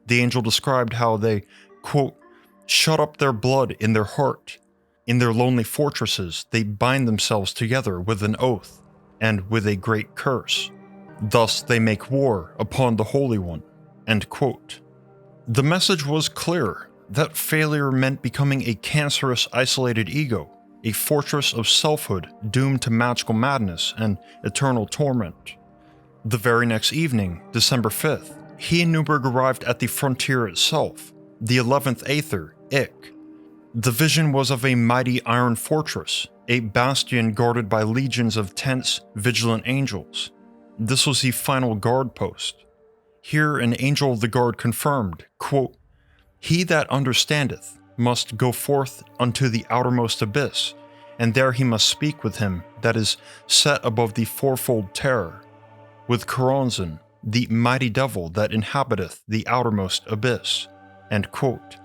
The angel described how they, quote, "shut up their blood in their heart. In their lonely fortresses they bind themselves together with an oath, and with a great curse. Thus they make war upon the Holy One." End quote. The message was clear, that failure meant becoming a cancerous, isolated ego, a fortress of selfhood doomed to magical madness and eternal torment. The very next evening, December 5th, he and Neuburg arrived at the frontier itself, the 11th Aether, Ik. The vision was of a mighty iron fortress, a bastion guarded by legions of tense, vigilant angels. This was the final guard post. Here an angel of the guard confirmed, quote, "He that understandeth must go forth unto the outermost abyss, and there he must speak with him that is set above the fourfold terror, with Choronzon, the mighty devil that inhabiteth the outermost abyss." End quote.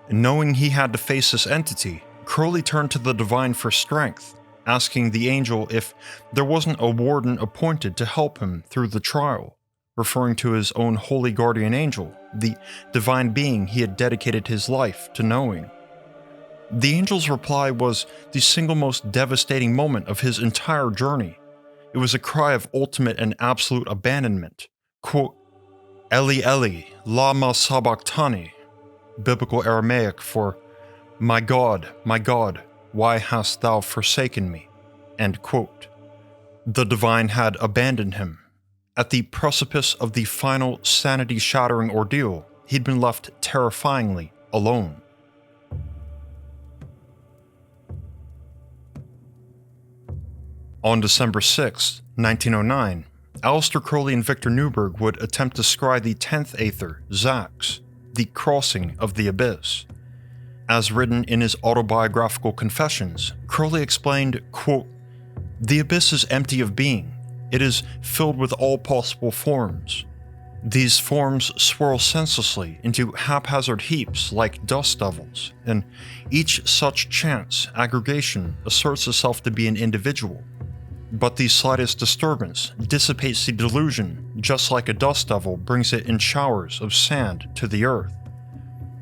Knowing he had to face this entity, Crowley turned to the divine for strength, asking the angel if there wasn't a warden appointed to help him through the trial, referring to his own holy guardian angel, the divine being he had dedicated his life to knowing. The angel's reply was the single most devastating moment of his entire journey. It was a cry of ultimate and absolute abandonment. Quote, "Eli Eli, lama sabachthani," biblical Aramaic for my God, why hast thou forsaken me?" End quote. The divine had abandoned him. At the precipice of the final sanity-shattering ordeal, he'd been left terrifyingly alone. On December 6, 1909, Aleister Crowley and Victor Neuburg would attempt to scry the 10th Aether, Zax, the crossing of the abyss. As written in his autobiographical confessions, Crowley explained, quote, "The abyss is empty of being. It is filled with all possible forms. These forms swirl senselessly into haphazard heaps like dust devils, and each such chance aggregation asserts itself to be an individual. But the slightest disturbance dissipates the delusion, just like a dust devil brings it in showers of sand to the earth.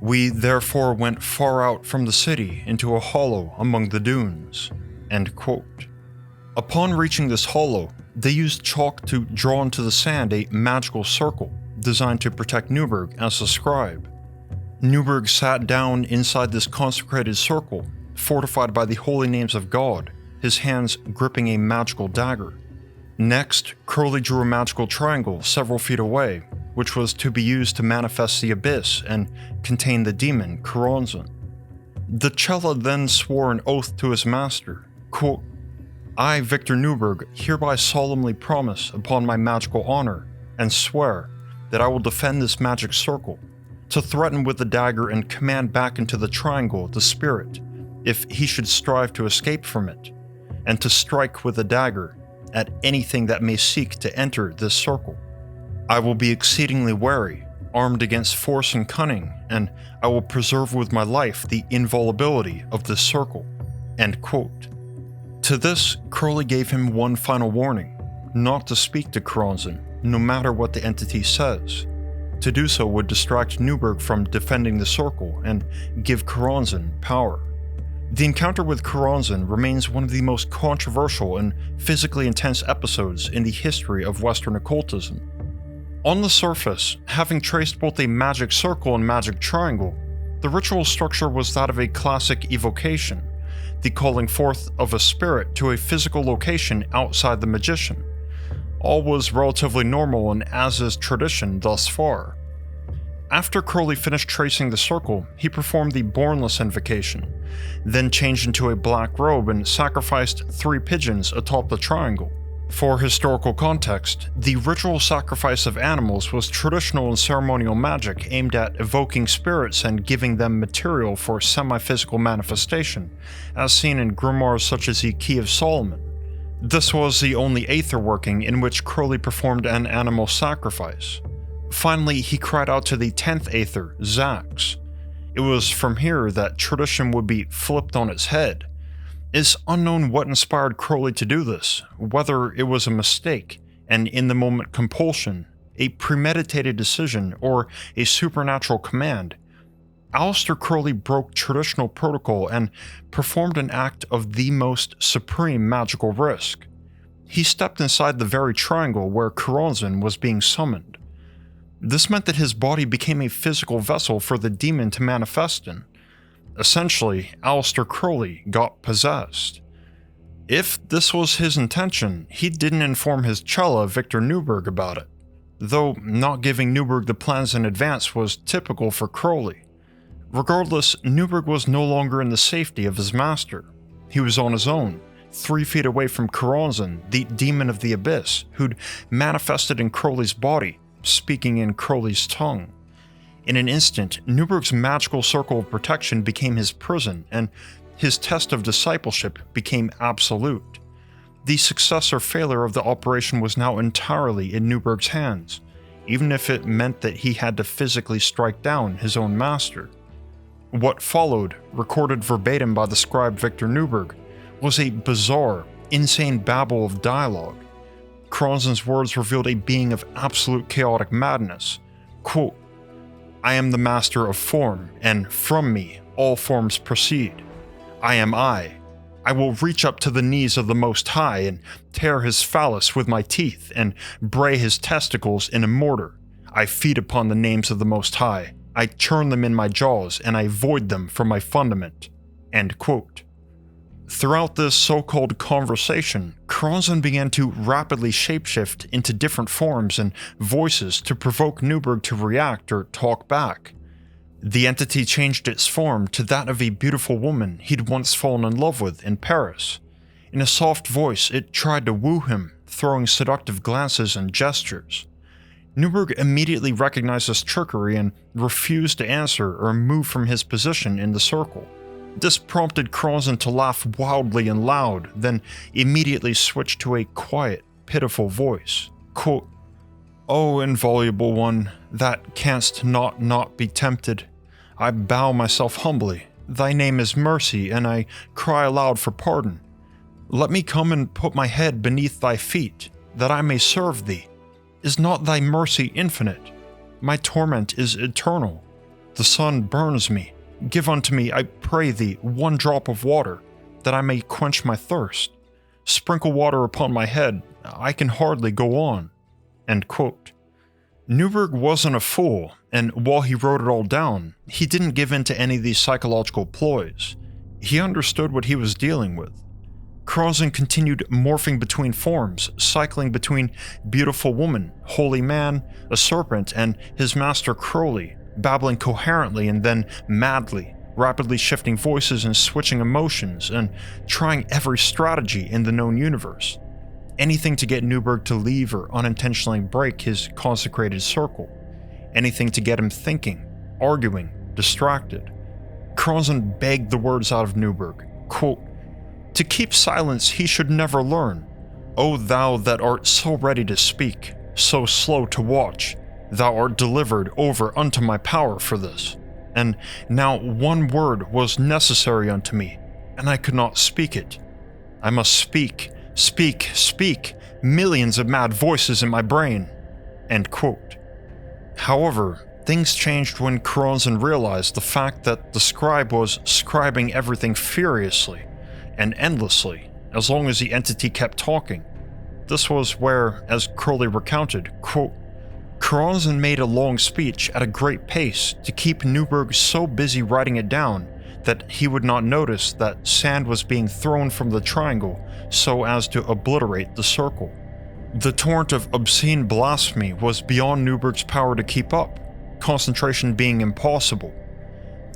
We therefore went far out from the city into a hollow among the dunes." End quote. Upon reaching this hollow, They used chalk to draw into the sand a magical circle designed to protect Neuburg as a scribe. Neuburg sat down inside this consecrated circle, fortified by the holy names of God, his hands gripping a magical dagger. Next, Crowley drew a magical triangle several feet away, which was to be used to manifest the abyss and contain the demon Choronzon. The Chela then swore an oath to his master, quote, "I, Victor Neuburg, hereby solemnly promise upon my magical honor and swear that I will defend this magic circle, to threaten with the dagger and command back into the triangle the spirit, if he should strive to escape from it, and to strike with the dagger at anything that may seek to enter this circle. I will be exceedingly wary, armed against force and cunning, and I will preserve with my life the inviolability of this circle." End quote. To this, Crowley gave him one final warning, not to speak to Choronzon, no matter what the entity says. To do so would distract Neuburg from defending the circle and give Choronzon power. The encounter with Choronzon remains one of the most controversial and physically intense episodes in the history of Western occultism. On the surface, having traced both a magic circle and magic triangle, the ritual structure was that of a classic evocation, the calling forth of a spirit to a physical location outside the magician. All was relatively normal and as is tradition thus far. After Crowley finished tracing the circle, he performed the Bornless invocation, then changed into a black robe and sacrificed 3 pigeons atop the triangle. For historical context, the ritual sacrifice of animals was traditional and ceremonial magic aimed at evoking spirits and giving them material for semi-physical manifestation, as seen in grimoires such as the Key of Solomon. This was the only aether working in which Crowley performed an animal sacrifice. Finally, he cried out to the 10th aether, Zax. It was from here that tradition would be flipped on its head. It's unknown what inspired Crowley to do this, whether it was a mistake, an in-the-moment compulsion, a premeditated decision, or a supernatural command. Aleister Crowley broke traditional protocol and performed an act of the most supreme magical risk. He stepped inside the very triangle where Choronzon was being summoned. This meant that his body became a physical vessel for the demon to manifest in. Essentially, Aleister Crowley got possessed. If this was his intention, he didn't inform his Chela, Victor Neuburg, about it, though not giving Neuburg the plans in advance was typical for Crowley. Regardless, Neuburg was no longer in the safety of his master. He was on his own, 3 feet away from Choronzon, the demon of the abyss, who'd manifested in Crowley's body, speaking in Crowley's tongue. In an instant, Neuburg's magical circle of protection became his prison, and his test of discipleship became absolute. The success or failure of the operation was now entirely in Neuburg's hands, even if it meant that he had to physically strike down his own master. What followed, recorded verbatim by the scribe Victor Neuburg, was a bizarre, insane babble of dialogue. Choronzon's words revealed a being of absolute chaotic madness. Quote, "I am the master of form, and from me all forms proceed. I am I. I will reach up to the knees of the Most High and tear his phallus with my teeth and bray his testicles in a mortar. I feed upon the names of the Most High. I churn them in my jaws, and I void them from my fundament." End quote. Throughout this so-called conversation, Choronzon began to rapidly shapeshift into different forms and voices to provoke Neuburg to react or talk back. The entity changed its form to that of a beautiful woman he'd once fallen in love with in Paris. In a soft voice, it tried to woo him, throwing seductive glances and gestures. Neuburg immediately recognized this trickery and refused to answer or move from his position in the circle. This prompted Choronzon to laugh wildly and loud, then immediately switched to a quiet, pitiful voice. Quote, "O inviolable one, that canst not be tempted, I bow myself humbly. Thy name is mercy, and I cry aloud for pardon. Let me come and put my head beneath thy feet, that I may serve thee. Is not thy mercy infinite? My torment is eternal. The sun burns me. Give unto me, I pray thee, 1 drop of water, that I may quench my thirst. Sprinkle water upon my head, I can hardly go on." End quote. Neuburg wasn't a fool, and while he wrote it all down, he didn't give in to any of these psychological ploys. He understood what he was dealing with. Choronzon continued morphing between forms, cycling between beautiful woman, holy man, a serpent, and his master Crowley, babbling coherently and then madly, rapidly shifting voices and switching emotions, and trying every strategy in the known universe. Anything to get Neuburg to leave or unintentionally break his consecrated circle. Anything to get him thinking, arguing, distracted. Choronzon begged the words out of Neuburg, quote, "To keep silence he should never learn. O thou that art so ready to speak, so slow to watch, thou art delivered over unto my power for this. And now one word was necessary unto me, and I could not speak it. I must speak, speak, speak, millions of mad voices in my brain." End quote. However, things changed when Choronzon realized the fact that the scribe was scribing everything furiously and endlessly, as long as the entity kept talking. This was where, as Crowley recounted, quote, "Choronzon made a long speech at a great pace to keep Neuburg so busy writing it down that he would not notice that sand was being thrown from the triangle so as to obliterate the circle. The torrent of obscene blasphemy was beyond Neuburg's power to keep up, concentration being impossible.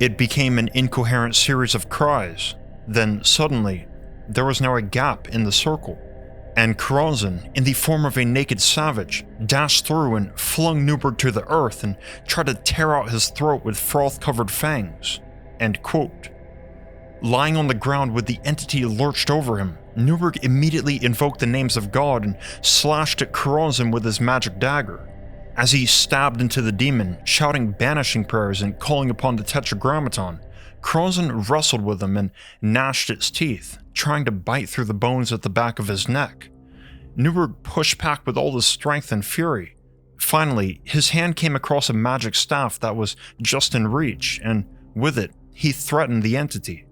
It became an incoherent series of cries. Then suddenly, there was now a gap in the circle, and Choronzon, in the form of a naked savage, dashed through and flung Neuburg to the earth and tried to tear out his throat with froth-covered fangs." End quote. Lying on the ground with the entity lurched over him, Neuburg immediately invoked the names of God and slashed at Choronzon with his magic dagger. As he stabbed into the demon, shouting banishing prayers and calling upon the Tetragrammaton, Choronzon wrestled with him and gnashed its teeth, trying to bite through the bones at the back of his neck. Neuburg pushed back with all his strength and fury. Finally, his hand came across a magic staff that was just in reach, and with it, he threatened the entity.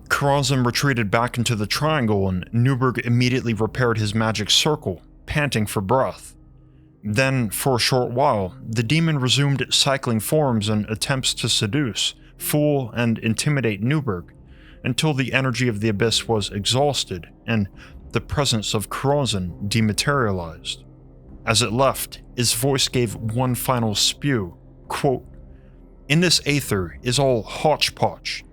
Choronzon retreated back into the triangle, and Neuburg immediately repaired his magic circle, panting for breath. Then, for a short while, the demon resumed cycling forms and attempts to seduce, fool, and intimidate Neuburg, until the energy of the abyss was exhausted, and the presence of Choronzon dematerialized. As it left, his voice gave one final spew, quote, "In this aether is all hodgepodge,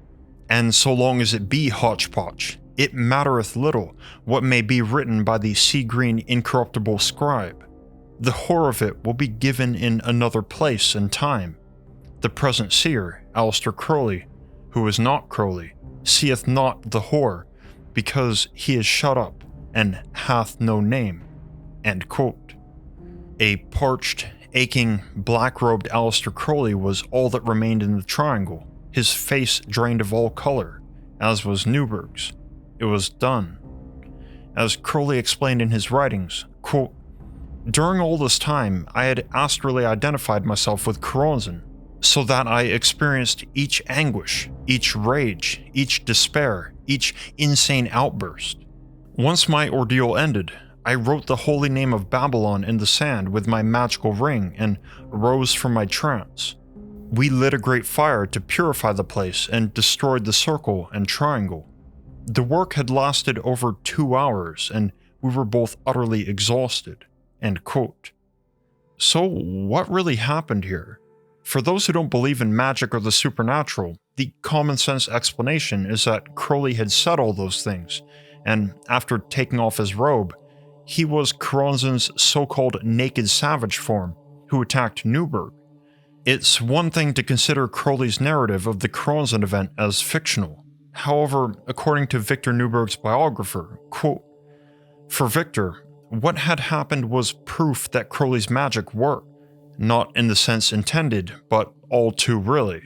and so long as it be hodgepodge, it mattereth little what may be written by the sea-green incorruptible scribe. The horror of it will be given in another place and time. The present seer, Aleister Crowley, who is not Crowley, seeth not the horror, because he is shut up and hath no name." End quote. A parched, aching, black-robed Aleister Crowley was all that remained in the triangle, his face drained of all color, as was Neuburg's. It was done. As Crowley explained in his writings, quote, "During all this time, I had astrally identified myself with Choronzon, so that I experienced each anguish, each rage, each despair, each insane outburst. Once my ordeal ended, I wrote the holy name of Babylon in the sand with my magical ring and rose from my trance. We lit a great fire to purify the place and destroyed the circle and triangle. The work had lasted over 2 hours, and we were both utterly exhausted." End quote. So what really happened here? For those who don't believe in magic or the supernatural, the common sense explanation is that Crowley had said all those things, and after taking off his robe, he was Choronzon's so-called naked savage form, who attacked Neuburg. It's one thing to consider Crowley's narrative of the Choronzon event as fictional. However, according to Victor Neuburg's biographer, quote, "For Victor, what had happened was proof that Crowley's magic worked, not in the sense intended, but all too really.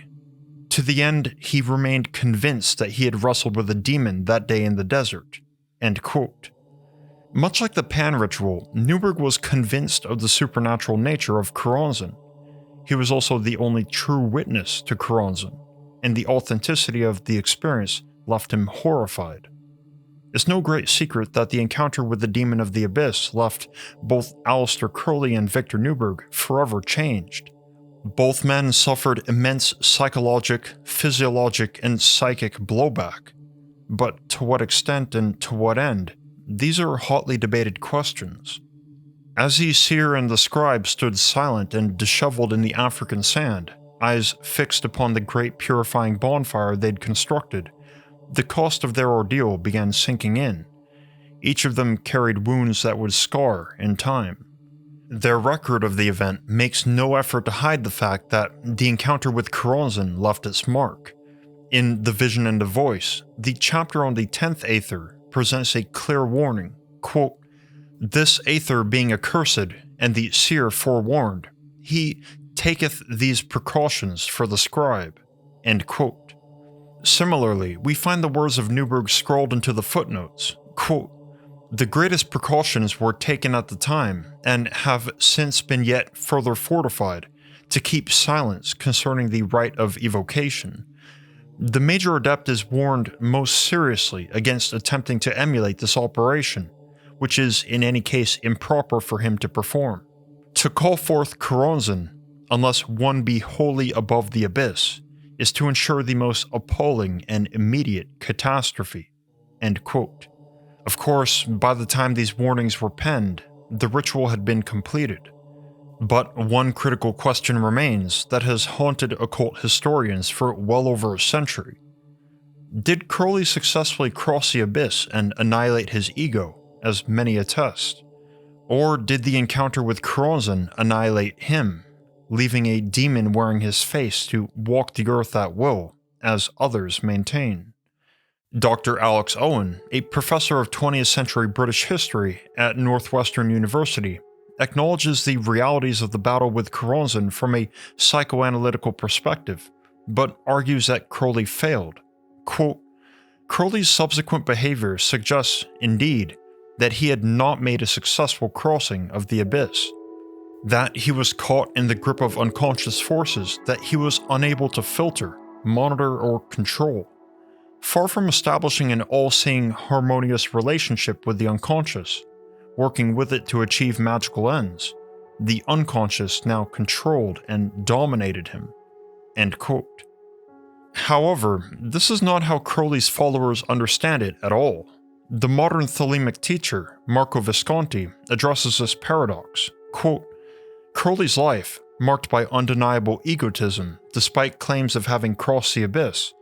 To the end, he remained convinced that he had wrestled with a demon that day in the desert." End quote. Much like the Pan ritual, Neuburg was convinced of the supernatural nature of Choronzon. He was also the only true witness to Choronzon, and the authenticity of the experience left him horrified. It's no great secret that the encounter with the Demon of the Abyss left both Aleister Crowley and Victor Neuburg forever changed. Both men suffered immense psychologic, physiologic, and psychic blowback. But to what extent and to what end? These are hotly debated questions. As the seer and the scribe stood silent and disheveled in the African sand, eyes fixed upon the great purifying bonfire they'd constructed, the cost of their ordeal began sinking in. Each of them carried wounds that would scar in time. Their record of the event makes no effort to hide the fact that the encounter with Choronzon left its mark. In The Vision and the Voice, the chapter on the 10th Aether presents a clear warning, quote, "This Aether being accursed, and the seer forewarned, he taketh these precautions for the scribe," end quote. Similarly, we find the words of Neuburg scrawled into the footnotes, quote, "The greatest precautions were taken at the time, and have since been yet further fortified, to keep silence concerning the rite of evocation. The Major Adept is warned most seriously against attempting to emulate this operation, which is in any case improper for him to perform. To call forth Choronzon, unless one be wholly above the abyss, is to ensure the most appalling and immediate catastrophe." End quote. Of course, by the time these warnings were penned, the ritual had been completed. But one critical question remains that has haunted occult historians for well over a century. Did Crowley successfully cross the abyss and annihilate his ego, as many attest? Or did the encounter with Choronzon annihilate him, leaving a demon wearing his face to walk the earth at will, as others maintain? Dr. Alex Owen, a professor of 20th century British history at Northwestern University, acknowledges the realities of the battle with Choronzon from a psychoanalytical perspective, but argues that Crowley failed. Quote, "Crowley's subsequent behavior suggests, indeed, that he had not made a successful crossing of the abyss, that he was caught in the grip of unconscious forces that he was unable to filter, monitor, or control. Far from establishing an all-seeing, harmonious relationship with the unconscious, working with it to achieve magical ends, the unconscious now controlled and dominated him." End quote. However, this is not how Crowley's followers understand it at all. The modern Thelemic teacher, Marco Visconti, addresses this paradox. Quote, "Crowley's life, marked by undeniable egotism despite claims of having crossed the abyss,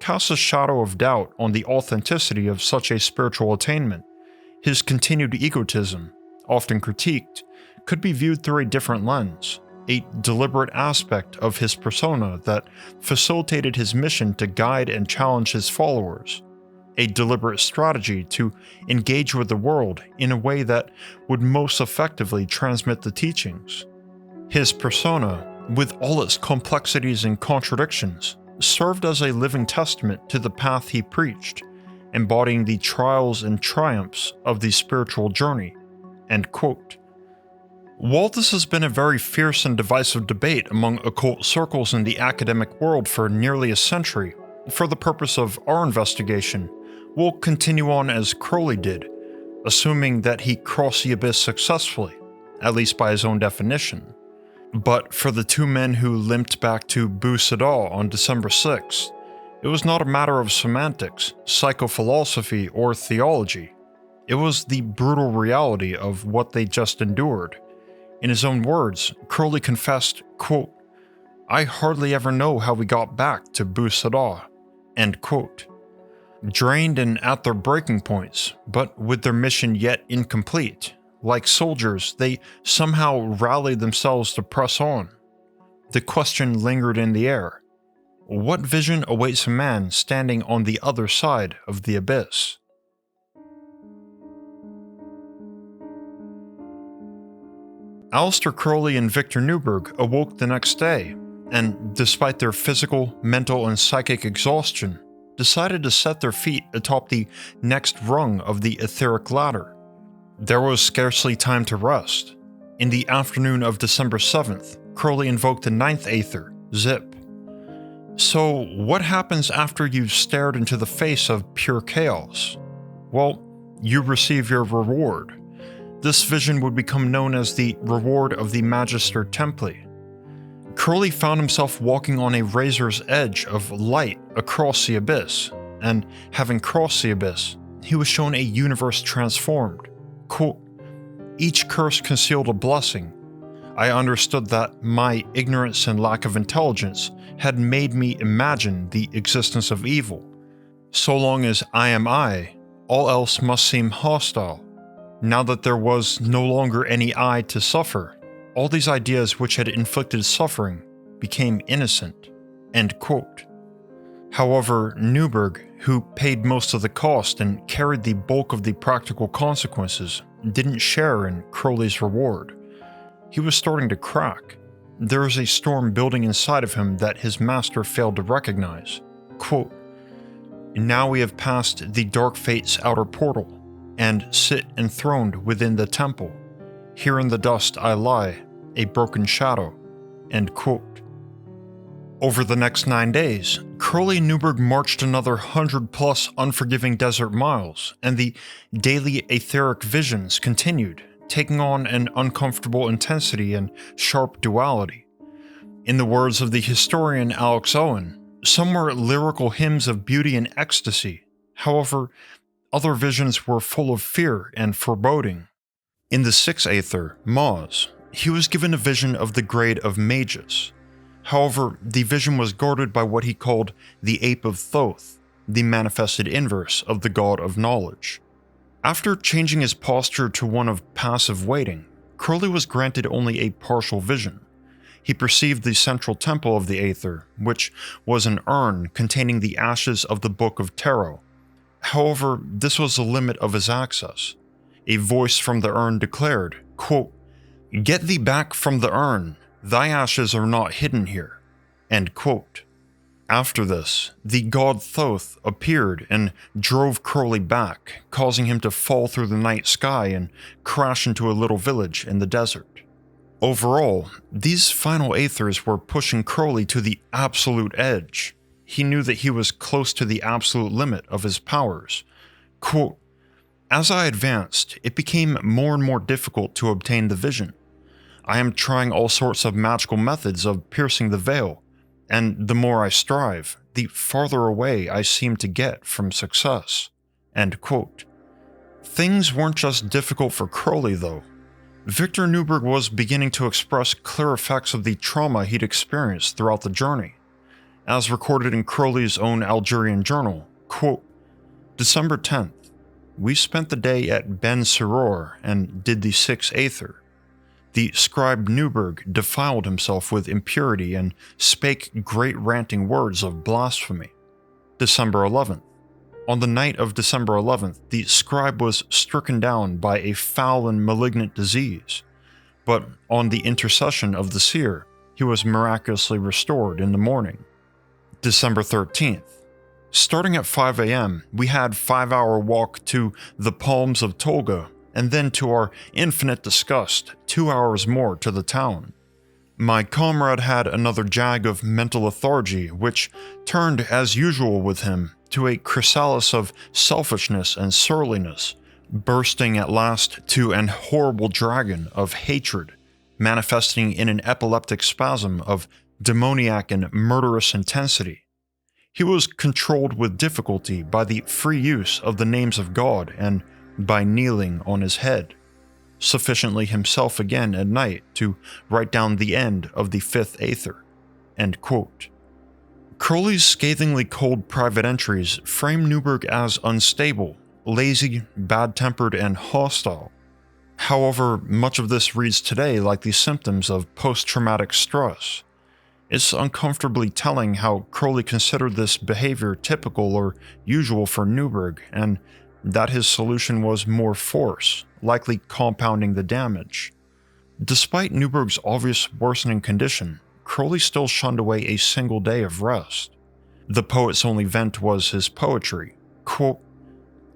casts a shadow of doubt on the authenticity of such a spiritual attainment. His continued egotism, often critiqued, could be viewed through a different lens, a deliberate aspect of his persona that facilitated his mission to guide and challenge his followers, a deliberate strategy to engage with the world in a way that would most effectively transmit the teachings. His persona, with all its complexities and contradictions, served as a living testament to the path he preached, embodying the trials and triumphs of the spiritual journey." End quote. While this has been a very fierce and divisive debate among occult circles in the academic world for nearly a century, for the purpose of our investigation, we'll continue on as Crowley did, assuming that he crossed the abyss successfully, at least by his own definition. But for the two men who limped back to Bou Sadah on December 6th, it was not a matter of semantics, psychophilosophy, or theology. It was the brutal reality of what they just endured. In his own words, Crowley confessed, quote, "I hardly ever know how we got back to Bou Sadah," end quote. Drained and at their breaking points, but with their mission yet incomplete, like soldiers, they somehow rallied themselves to press on. The question lingered in the air. What vision awaits a man standing on the other side of the abyss? Aleister Crowley and Victor Neuburg awoke the next day, and despite their physical, mental, and psychic exhaustion, decided to set their feet atop the next rung of the etheric ladder. There was scarcely time to rest. In the afternoon of December 7th, Crowley invoked the 9th Aether, Zip. So, what happens after you've stared into the face of pure chaos? well, you receive your reward. This vision would become known as the Reward of the Magister Templi. Crowley found himself walking on a razor's edge of light across the abyss, and having crossed the abyss, he was shown a universe transformed. Quote, each curse concealed a blessing. I understood that my ignorance and lack of intelligence had made me imagine the existence of evil. So long as I am I, all else must seem hostile. Now that there was no longer any I to suffer, all these ideas which had inflicted suffering became innocent. End quote. However, Neuburg, who paid most of the cost and carried the bulk of the practical consequences, didn't share in Crowley's reward. He was starting to crack. There was a storm building inside of him that his master failed to recognize. Quote, now we have passed the dark fate's outer portal, and sit enthroned within the temple. Here in the dust I lie, a broken shadow. End quote. Over the next 9 days, Crowley and Neuburg marched another 100+ unforgiving desert miles, and the daily etheric visions continued, taking on an uncomfortable intensity and sharp duality. In the words of the historian Alex Owen, some were lyrical hymns of beauty and ecstasy. However, other visions were full of fear and foreboding. In the sixth Aether, Maz, he was given a vision of the grade of Magis. However, the vision was guarded by what he called the Ape of Thoth, the manifested inverse of the god of knowledge. After changing his posture to one of passive waiting, Crowley was granted only a partial vision. He perceived the central temple of the Aether, which was an urn containing the ashes of the Book of Tarot. However, this was the limit of his access. A voice from the urn declared, quote, get thee back from the urn, thy ashes are not hidden here. End quote. After this, the god Thoth appeared and drove Crowley back, causing him to fall through the night sky and crash into a little village in the desert. Overall, these final Aethers were pushing Crowley to the absolute edge. He knew that he was close to the absolute limit of his powers. Quote, as I advanced, it became more and more difficult to obtain the vision. I am trying all sorts of magical methods of piercing the veil, and the more I strive, the farther away I seem to get from success. End quote. Things weren't just difficult for Crowley, though. Victor Neuburg was beginning to express clear effects of the trauma he'd experienced throughout the journey. As recorded in Crowley's own Algerian journal, quote, December 10th, we spent the day at Ben Siror and did the sixth Aether. The scribe Neuburg defiled himself with impurity and spake great ranting words of blasphemy. December 11th. On the night of December 11th, the scribe was stricken down by a foul and malignant disease, but on the intercession of the seer, he was miraculously restored in the morning. December 13th. Starting at 5 a.m., we had 5-hour walk to the Palms of Tolga, and then to our infinite disgust, 2 hours more to the town. My comrade had another jag of mental lethargy, which turned, as usual with him, to a chrysalis of selfishness and surliness, bursting at last to an horrible dragon of hatred, manifesting in an epileptic spasm of demoniac and murderous intensity. He was controlled with difficulty by the free use of the names of God and by kneeling on his head, sufficiently himself again at night to write down the end of the fifth Aether. End quote. Crowley's scathingly cold private entries frame Neuburg as unstable, lazy, bad-tempered, and hostile. However, much of this reads today like the symptoms of post-traumatic stress. It's uncomfortably telling how Crowley considered this behavior typical or usual for Neuburg, and that his solution was more force, likely compounding the damage. Despite Neuburg's obvious worsening condition, Crowley still shunned away a single day of rest. The poet's only vent was his poetry. Quote,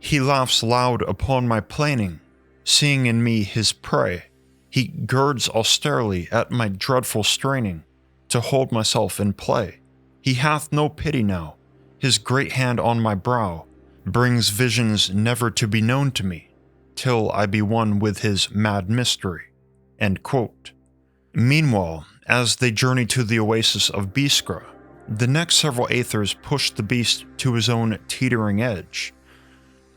he laughs loud upon my plaining, seeing in me his prey. He girds austerely at my dreadful straining, to hold myself in play. He hath no pity now, his great hand on my brow, brings visions never to be known to me, till I be one with his mad mystery." End quote. Meanwhile, as they journey to the oasis of Biskra, the next several Aethers push the beast to his own teetering edge.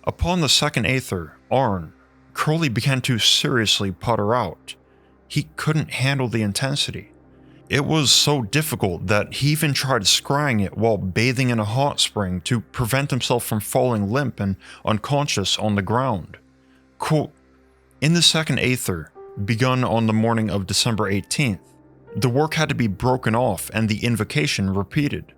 Upon the second Aether, Arn, Crowley began to seriously putter out. He couldn't handle the intensity. It was so difficult that he even tried scrying it while bathing in a hot spring to prevent himself from falling limp and unconscious on the ground. Quote, "In the second Aether, begun on the morning of December 18th, the work had to be broken off and the invocation repeated.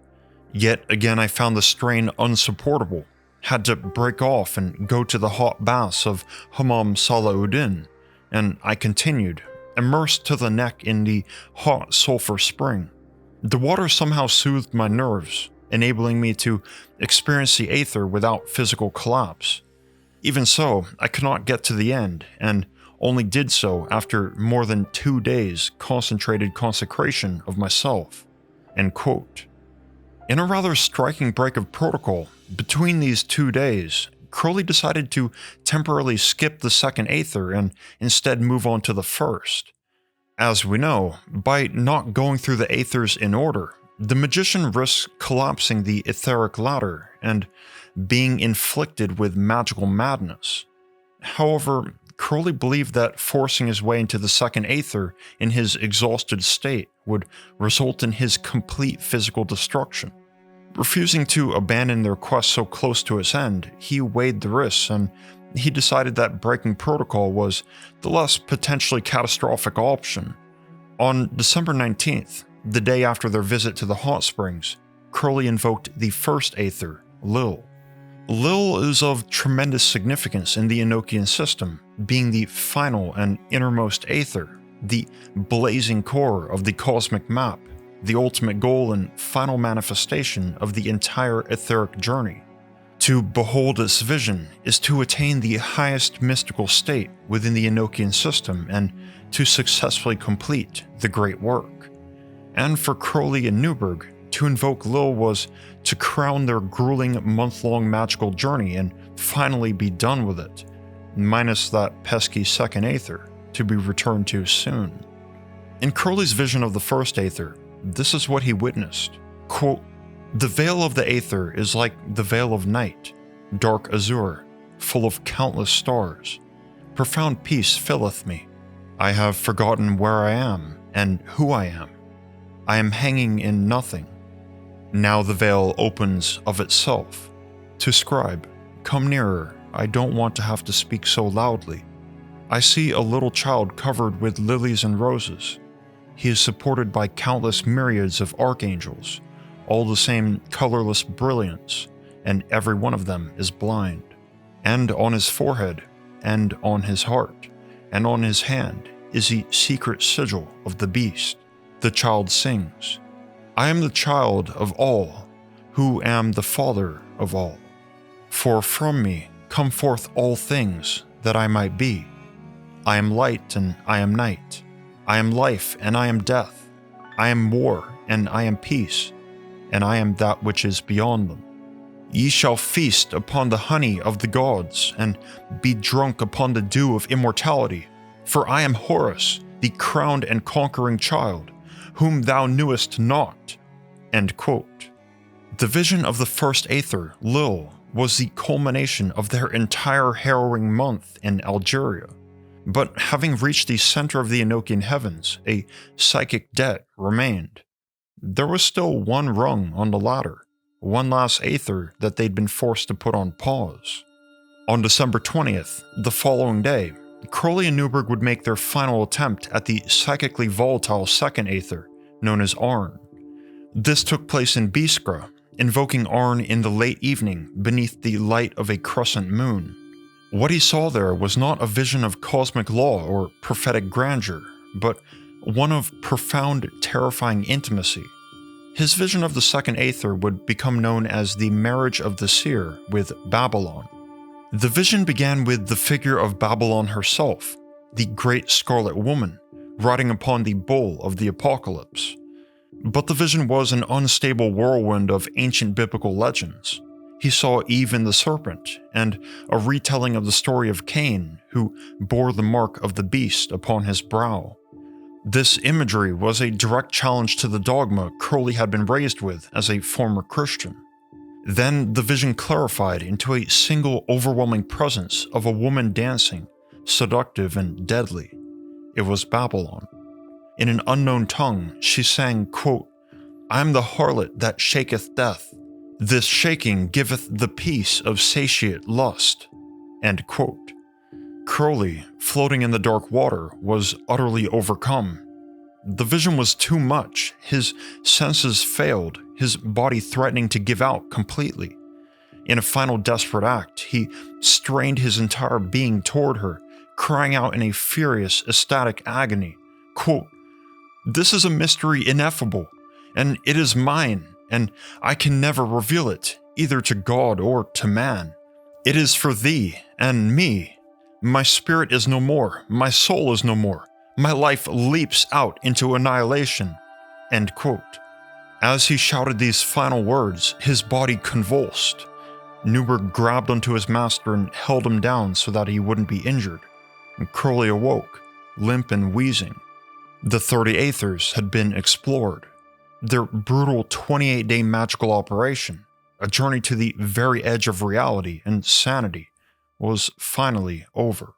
Yet again I found the strain unsupportable, had to break off and go to the hot baths of Hammam Salauddin, and I continued, immersed to the neck in the hot sulfur spring. The water somehow soothed my nerves, enabling me to experience the Aether without physical collapse. Even so, I could not get to the end, and only did so after more than 2 days concentrated consecration of myself." End quote. In a rather striking break of protocol, between these 2 days, Crowley decided to temporarily skip the second Aether and instead move on to the first. As we know, by not going through the Aethers in order, the magician risks collapsing the etheric ladder and being inflicted with magical madness. However, Crowley believed that forcing his way into the second Aether in his exhausted state would result in his complete physical destruction. Refusing to abandon their quest so close to its end, he weighed the risks and he decided that breaking protocol was the less potentially catastrophic option. On December 19th, the day after their visit to the hot springs, Crowley invoked the first Aether, Lil. Lil is of tremendous significance in the Enochian system, being the final and innermost Aether, the blazing core of the cosmic map, the ultimate goal and final manifestation of the entire etheric journey. To behold its vision is to attain the highest mystical state within the Enochian system and to successfully complete the great work. And for Crowley and Neuburg, to invoke Lil was to crown their grueling month-long magical journey and finally be done with it, minus that pesky second Aether to be returned to soon. In Crowley's vision of the first Aether, this is what he witnessed. Quote, "The veil of the Aether is like the veil of night, dark azure, full of countless stars. Profound peace filleth me. I have forgotten where I am and who I am. I am hanging in nothing. Now the veil opens of itself. To scribe, come nearer, I don't want to have to speak so loudly. I see a little child covered with lilies and roses. He is supported by countless myriads of archangels, all the same colorless brilliance, and every one of them is blind. And on his forehead, and on his heart, and on his hand is the secret sigil of the beast. The child sings, I am the child of all, who am the father of all. For from me come forth all things that I might be. I am light and I am night. I am life and I am death. I am war and I am peace, and I am that which is beyond them. Ye shall feast upon the honey of the gods, and be drunk upon the dew of immortality. For I am Horus, the crowned and conquering child, whom thou knewest not." End quote. The vision of the first Aether, Lil, was the culmination of their entire harrowing month in Algeria. But having reached the center of the Enochian heavens, a psychic debt remained. There was still one rung on the ladder, one last Aether that they'd been forced to put on pause. On December 20th, the following day, Crowley and Neuburg would make their final attempt at the psychically volatile second Aether, known as Arn. This took place in Biskra, invoking Arn in the late evening beneath the light of a crescent moon. What he saw there was not a vision of cosmic law or prophetic grandeur, but one of profound, terrifying intimacy. His vision of the second Aether would become known as the marriage of the seer with Babylon. The vision began with the figure of Babylon herself, the great scarlet woman, riding upon the bull of the apocalypse. But the vision was an unstable whirlwind of ancient biblical legends. he saw Eve and the serpent, and a retelling of the story of Cain, who bore the mark of the beast upon his brow. This imagery was a direct challenge to the dogma Crowley had been raised with as a former Christian. Then the vision clarified into a single overwhelming presence of a woman dancing, seductive and deadly. It was Babylon. In an unknown tongue, she sang, quote, "I am the harlot that shaketh death. This shaking giveth the peace of satiate lust." End quote. Crowley, floating in the dark water, was utterly overcome. The vision was too much, his senses failed, his body threatening to give out completely. In a final desperate act, he strained his entire being toward her, crying out in a furious, ecstatic agony, quote, "This is a mystery ineffable, and it is mine, and I can never reveal it, either to God or to man. It is for thee and me. My spirit is no more, my soul is no more. My life leaps out into annihilation." End quote. As he shouted these final words, his body convulsed. Neuburg grabbed onto his master and held him down so that he wouldn't be injured, and Crowley awoke, limp and wheezing. The 30 Aethys had been explored. Their brutal 28-day magical operation, a journey to the very edge of reality and sanity, was finally over.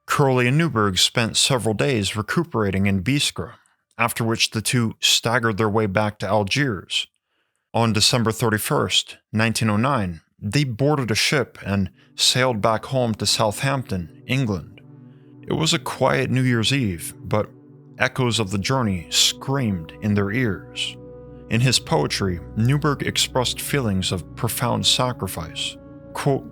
Crowley and Neuburg spent several days recuperating in Biskra, after which the two staggered their way back to Algiers. On December 31st, 1909, they boarded a ship and sailed back home to Southampton, England. It was a quiet New Year's Eve, but echoes of the journey screamed in their ears. In his poetry, Neuburg expressed feelings of profound sacrifice. Quote,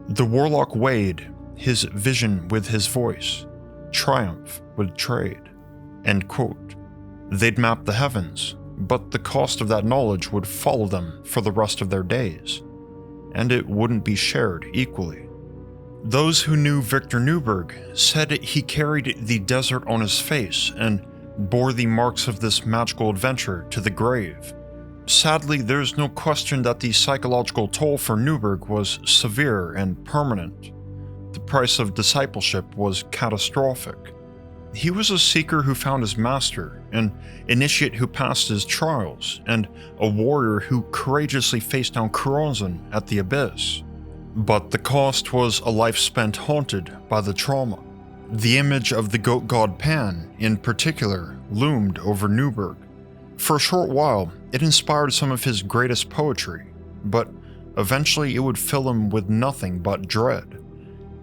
"The warlock weighed his vision with his voice, triumph with trade." End quote. They'd mapped the heavens, but the cost of that knowledge would follow them for the rest of their days, and it wouldn't be shared equally. Those who knew Victor Neuburg said he carried the desert on his face and bore the marks of this magical adventure to the grave. Sadly, there's no question that the psychological toll for Neuburg was severe and permanent. The price of discipleship was catastrophic. He was a seeker who found his master, an initiate who passed his trials, and a warrior who courageously faced down Choronzon at the abyss. But the cost was a life spent haunted by the trauma. The image of the goat god Pan, in particular, loomed over Neuburg. For a short while, it inspired some of his greatest poetry, but eventually it would fill him with nothing but dread.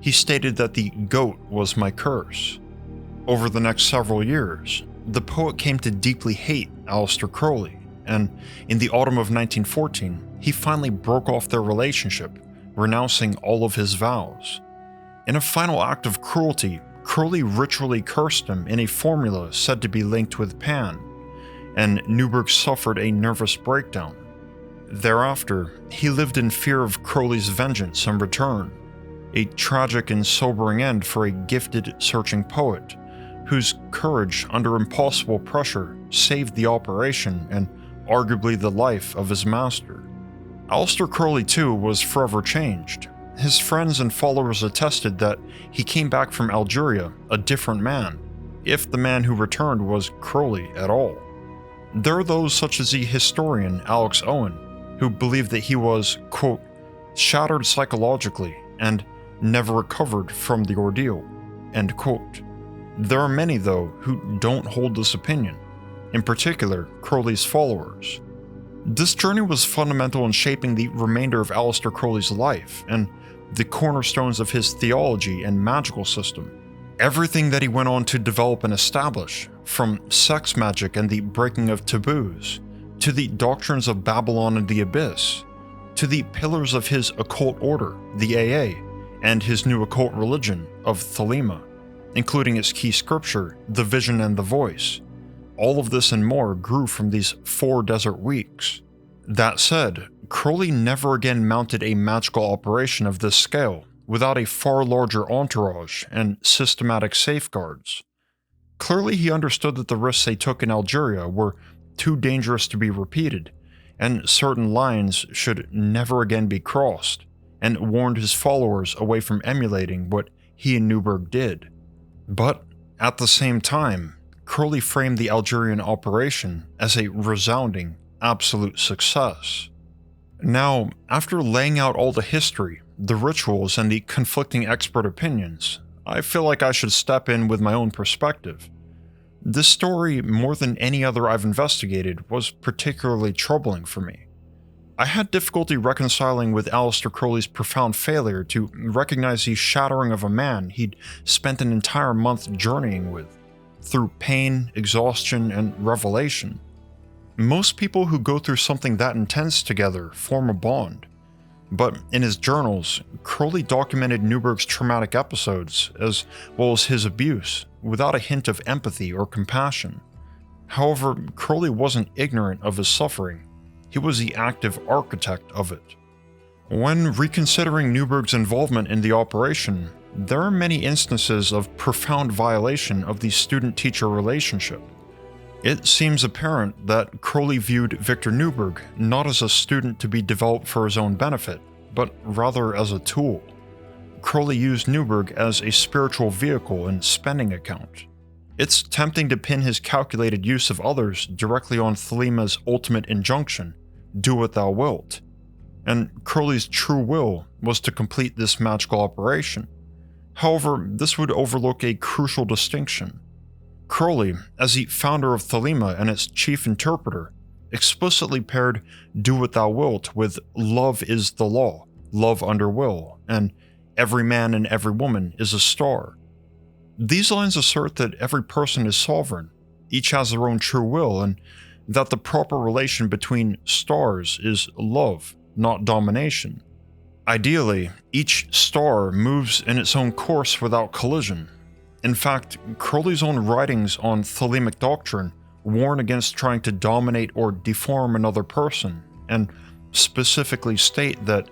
He stated that the goat was my curse. Over the next several years, the poet came to deeply hate Aleister Crowley, and in the autumn of 1914, he finally broke off their relationship, renouncing all of his vows. In a final act of cruelty, Crowley ritually cursed him in a formula said to be linked with Pan, and Neuburg suffered a nervous breakdown. Thereafter, he lived in fear of Crowley's vengeance and return, a tragic and sobering end for a gifted, searching poet, whose courage under impossible pressure saved the operation and arguably the life of his master. Aleister Crowley, too, was forever changed. His friends and followers attested that he came back from Algeria a different man, if the man who returned was Crowley at all. There are those such as the historian Alex Owen, who believed that he was, quote, "shattered psychologically and never recovered from the ordeal," end quote. There are many, though, who don't hold this opinion, in particular Crowley's followers. This journey was fundamental in shaping the remainder of Aleister Crowley's life and the cornerstones of his theology and magical system. Everything that he went on to develop and establish, from sex magic and the breaking of taboos, to the doctrines of Babylon and the Abyss, to the pillars of his occult order, the AA, and his new occult religion of Thelema, including its key scripture, the vision and the voice. All of this and more grew from these 4 desert weeks. That said, Crowley never again mounted a magical operation of this scale without a far larger entourage and systematic safeguards. Clearly, he understood that the risks they took in Algeria were too dangerous to be repeated, and certain lines should never again be crossed, and warned his followers away from emulating what he and Neuburg did. But at the same time, Crowley framed the Algerian operation as a resounding, absolute success. Now, after laying out all the history, the rituals, and the conflicting expert opinions, I feel like I should step in with my own perspective. This story, more than any other I've investigated, was particularly troubling for me. I had difficulty reconciling with Aleister Crowley's profound failure to recognize the shattering of a man he'd spent an entire month journeying with, through pain, exhaustion, and revelation. Most people who go through something that intense together form a bond. But in his journals, Crowley documented Neuburg's traumatic episodes, as well as his abuse, without a hint of empathy or compassion. However, Crowley wasn't ignorant of his suffering. He was the active architect of it. When reconsidering Neuburg's involvement in the operation, there are many instances of profound violation of the student-teacher relationship. It seems apparent that Crowley viewed Victor Neuburg not as a student to be developed for his own benefit, but rather as a tool. Crowley used Neuburg as a spiritual vehicle and spending account. It's tempting to pin his calculated use of others directly on Thalima's ultimate injunction, "Do what thou wilt." And Crowley's true will was to complete this magical operation. However, this would overlook a crucial distinction. Crowley, as the founder of Thelema and its chief interpreter, explicitly paired "do what thou wilt" with "love is the law, love under will," and "every man and every woman is a star." These lines assert that every person is sovereign, each has their own true will, and that the proper relation between stars is love, not domination. Ideally, each star moves in its own course without collision. In fact, Crowley's own writings on Thelemic doctrine warn against trying to dominate or deform another person, and specifically state that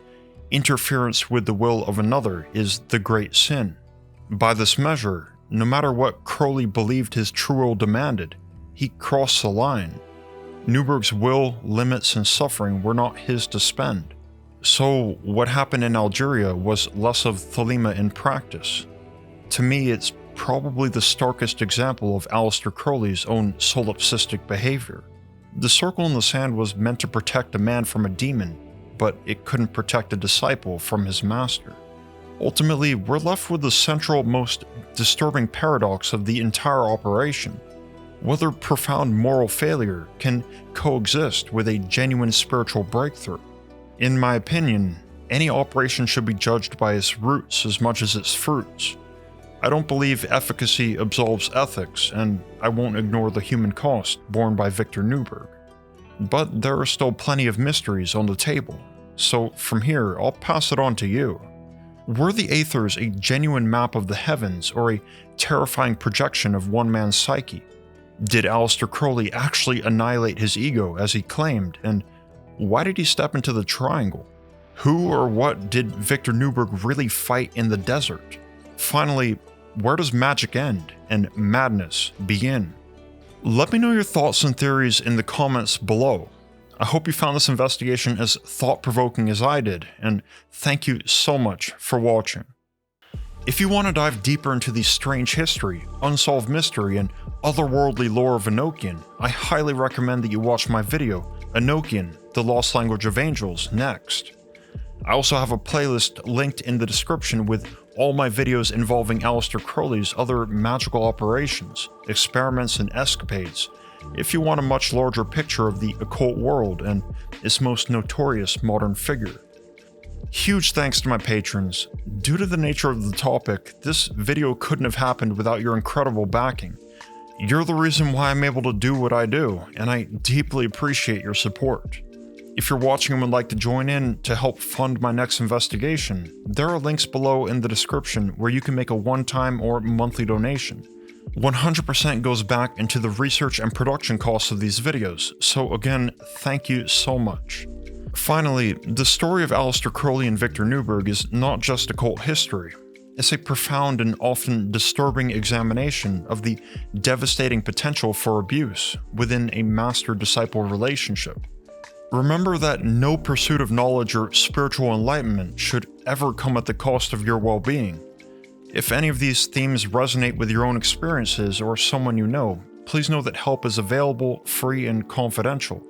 interference with the will of another is the great sin. By this measure, no matter what Crowley believed his true will demanded, he crossed the line. Neuburg's will, limits, and suffering were not his to spend. So what happened in Algeria was less of Thelema in practice. To me, it's probably the starkest example of Aleister Crowley's own solipsistic behavior. The circle in the sand was meant to protect a man from a demon, but it couldn't protect a disciple from his master. Ultimately, we're left with the central, most disturbing paradox of the entire operation: whether profound moral failure can coexist with a genuine spiritual breakthrough. In my opinion, any operation should be judged by its roots as much as its fruits. I don't believe efficacy absolves ethics, and I won't ignore the human cost borne by Victor Neuburg. But there are still plenty of mysteries on the table, so from here I'll pass it on to you. Were the Aethyrs a genuine map of the heavens, or a terrifying projection of one man's psyche? Did Aleister Crowley actually annihilate his ego as he claimed, and why did he step into the triangle? Who or what did Victor Neuburg really fight in the desert? Finally, where does magic end and madness begin? Let me know your thoughts and theories in the comments below. I hope you found this investigation as thought-provoking as I did, and thank you so much for watching. If you want to dive deeper into the strange history, unsolved mystery, and otherworldly lore of Enochian, I highly recommend that you watch my video, Enochian, the Lost Language of Angels, next. I also have a playlist linked in the description with all my videos involving Aleister Crowley's other magical operations, experiments, and escapades, if you want a much larger picture of the occult world and its most notorious modern figure. Huge thanks to my patrons. Due to the nature of the topic, this video couldn't have happened without your incredible backing. You're the reason why I'm able to do what I do, and I deeply appreciate your support. If you're watching and would like to join in to help fund my next investigation, there are links below in the description where you can make a one-time or monthly donation. 100% goes back into the research and production costs of these videos, so again, thank you so much. Finally, the story of Aleister Crowley and Victor Neuburg is not just occult history. It's a profound and often disturbing examination of the devastating potential for abuse within a master-disciple relationship. Remember that no pursuit of knowledge or spiritual enlightenment should ever come at the cost of your well-being. If any of these themes resonate with your own experiences or someone you know, please know that help is available, free, and confidential.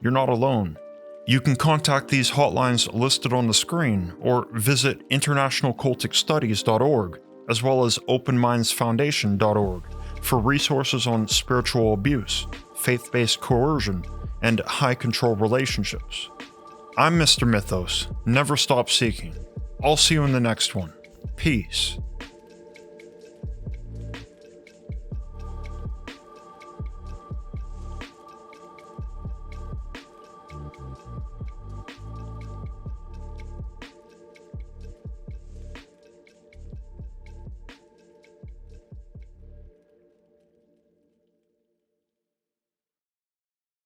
You're not alone. You can contact these hotlines listed on the screen or visit internationalculticstudies.org as well as openmindsfoundation.org for resources on spiritual abuse, faith-based coercion, and high-control relationships. I'm Mr. Mythos. Never stop seeking. I'll see you in the next one. Peace.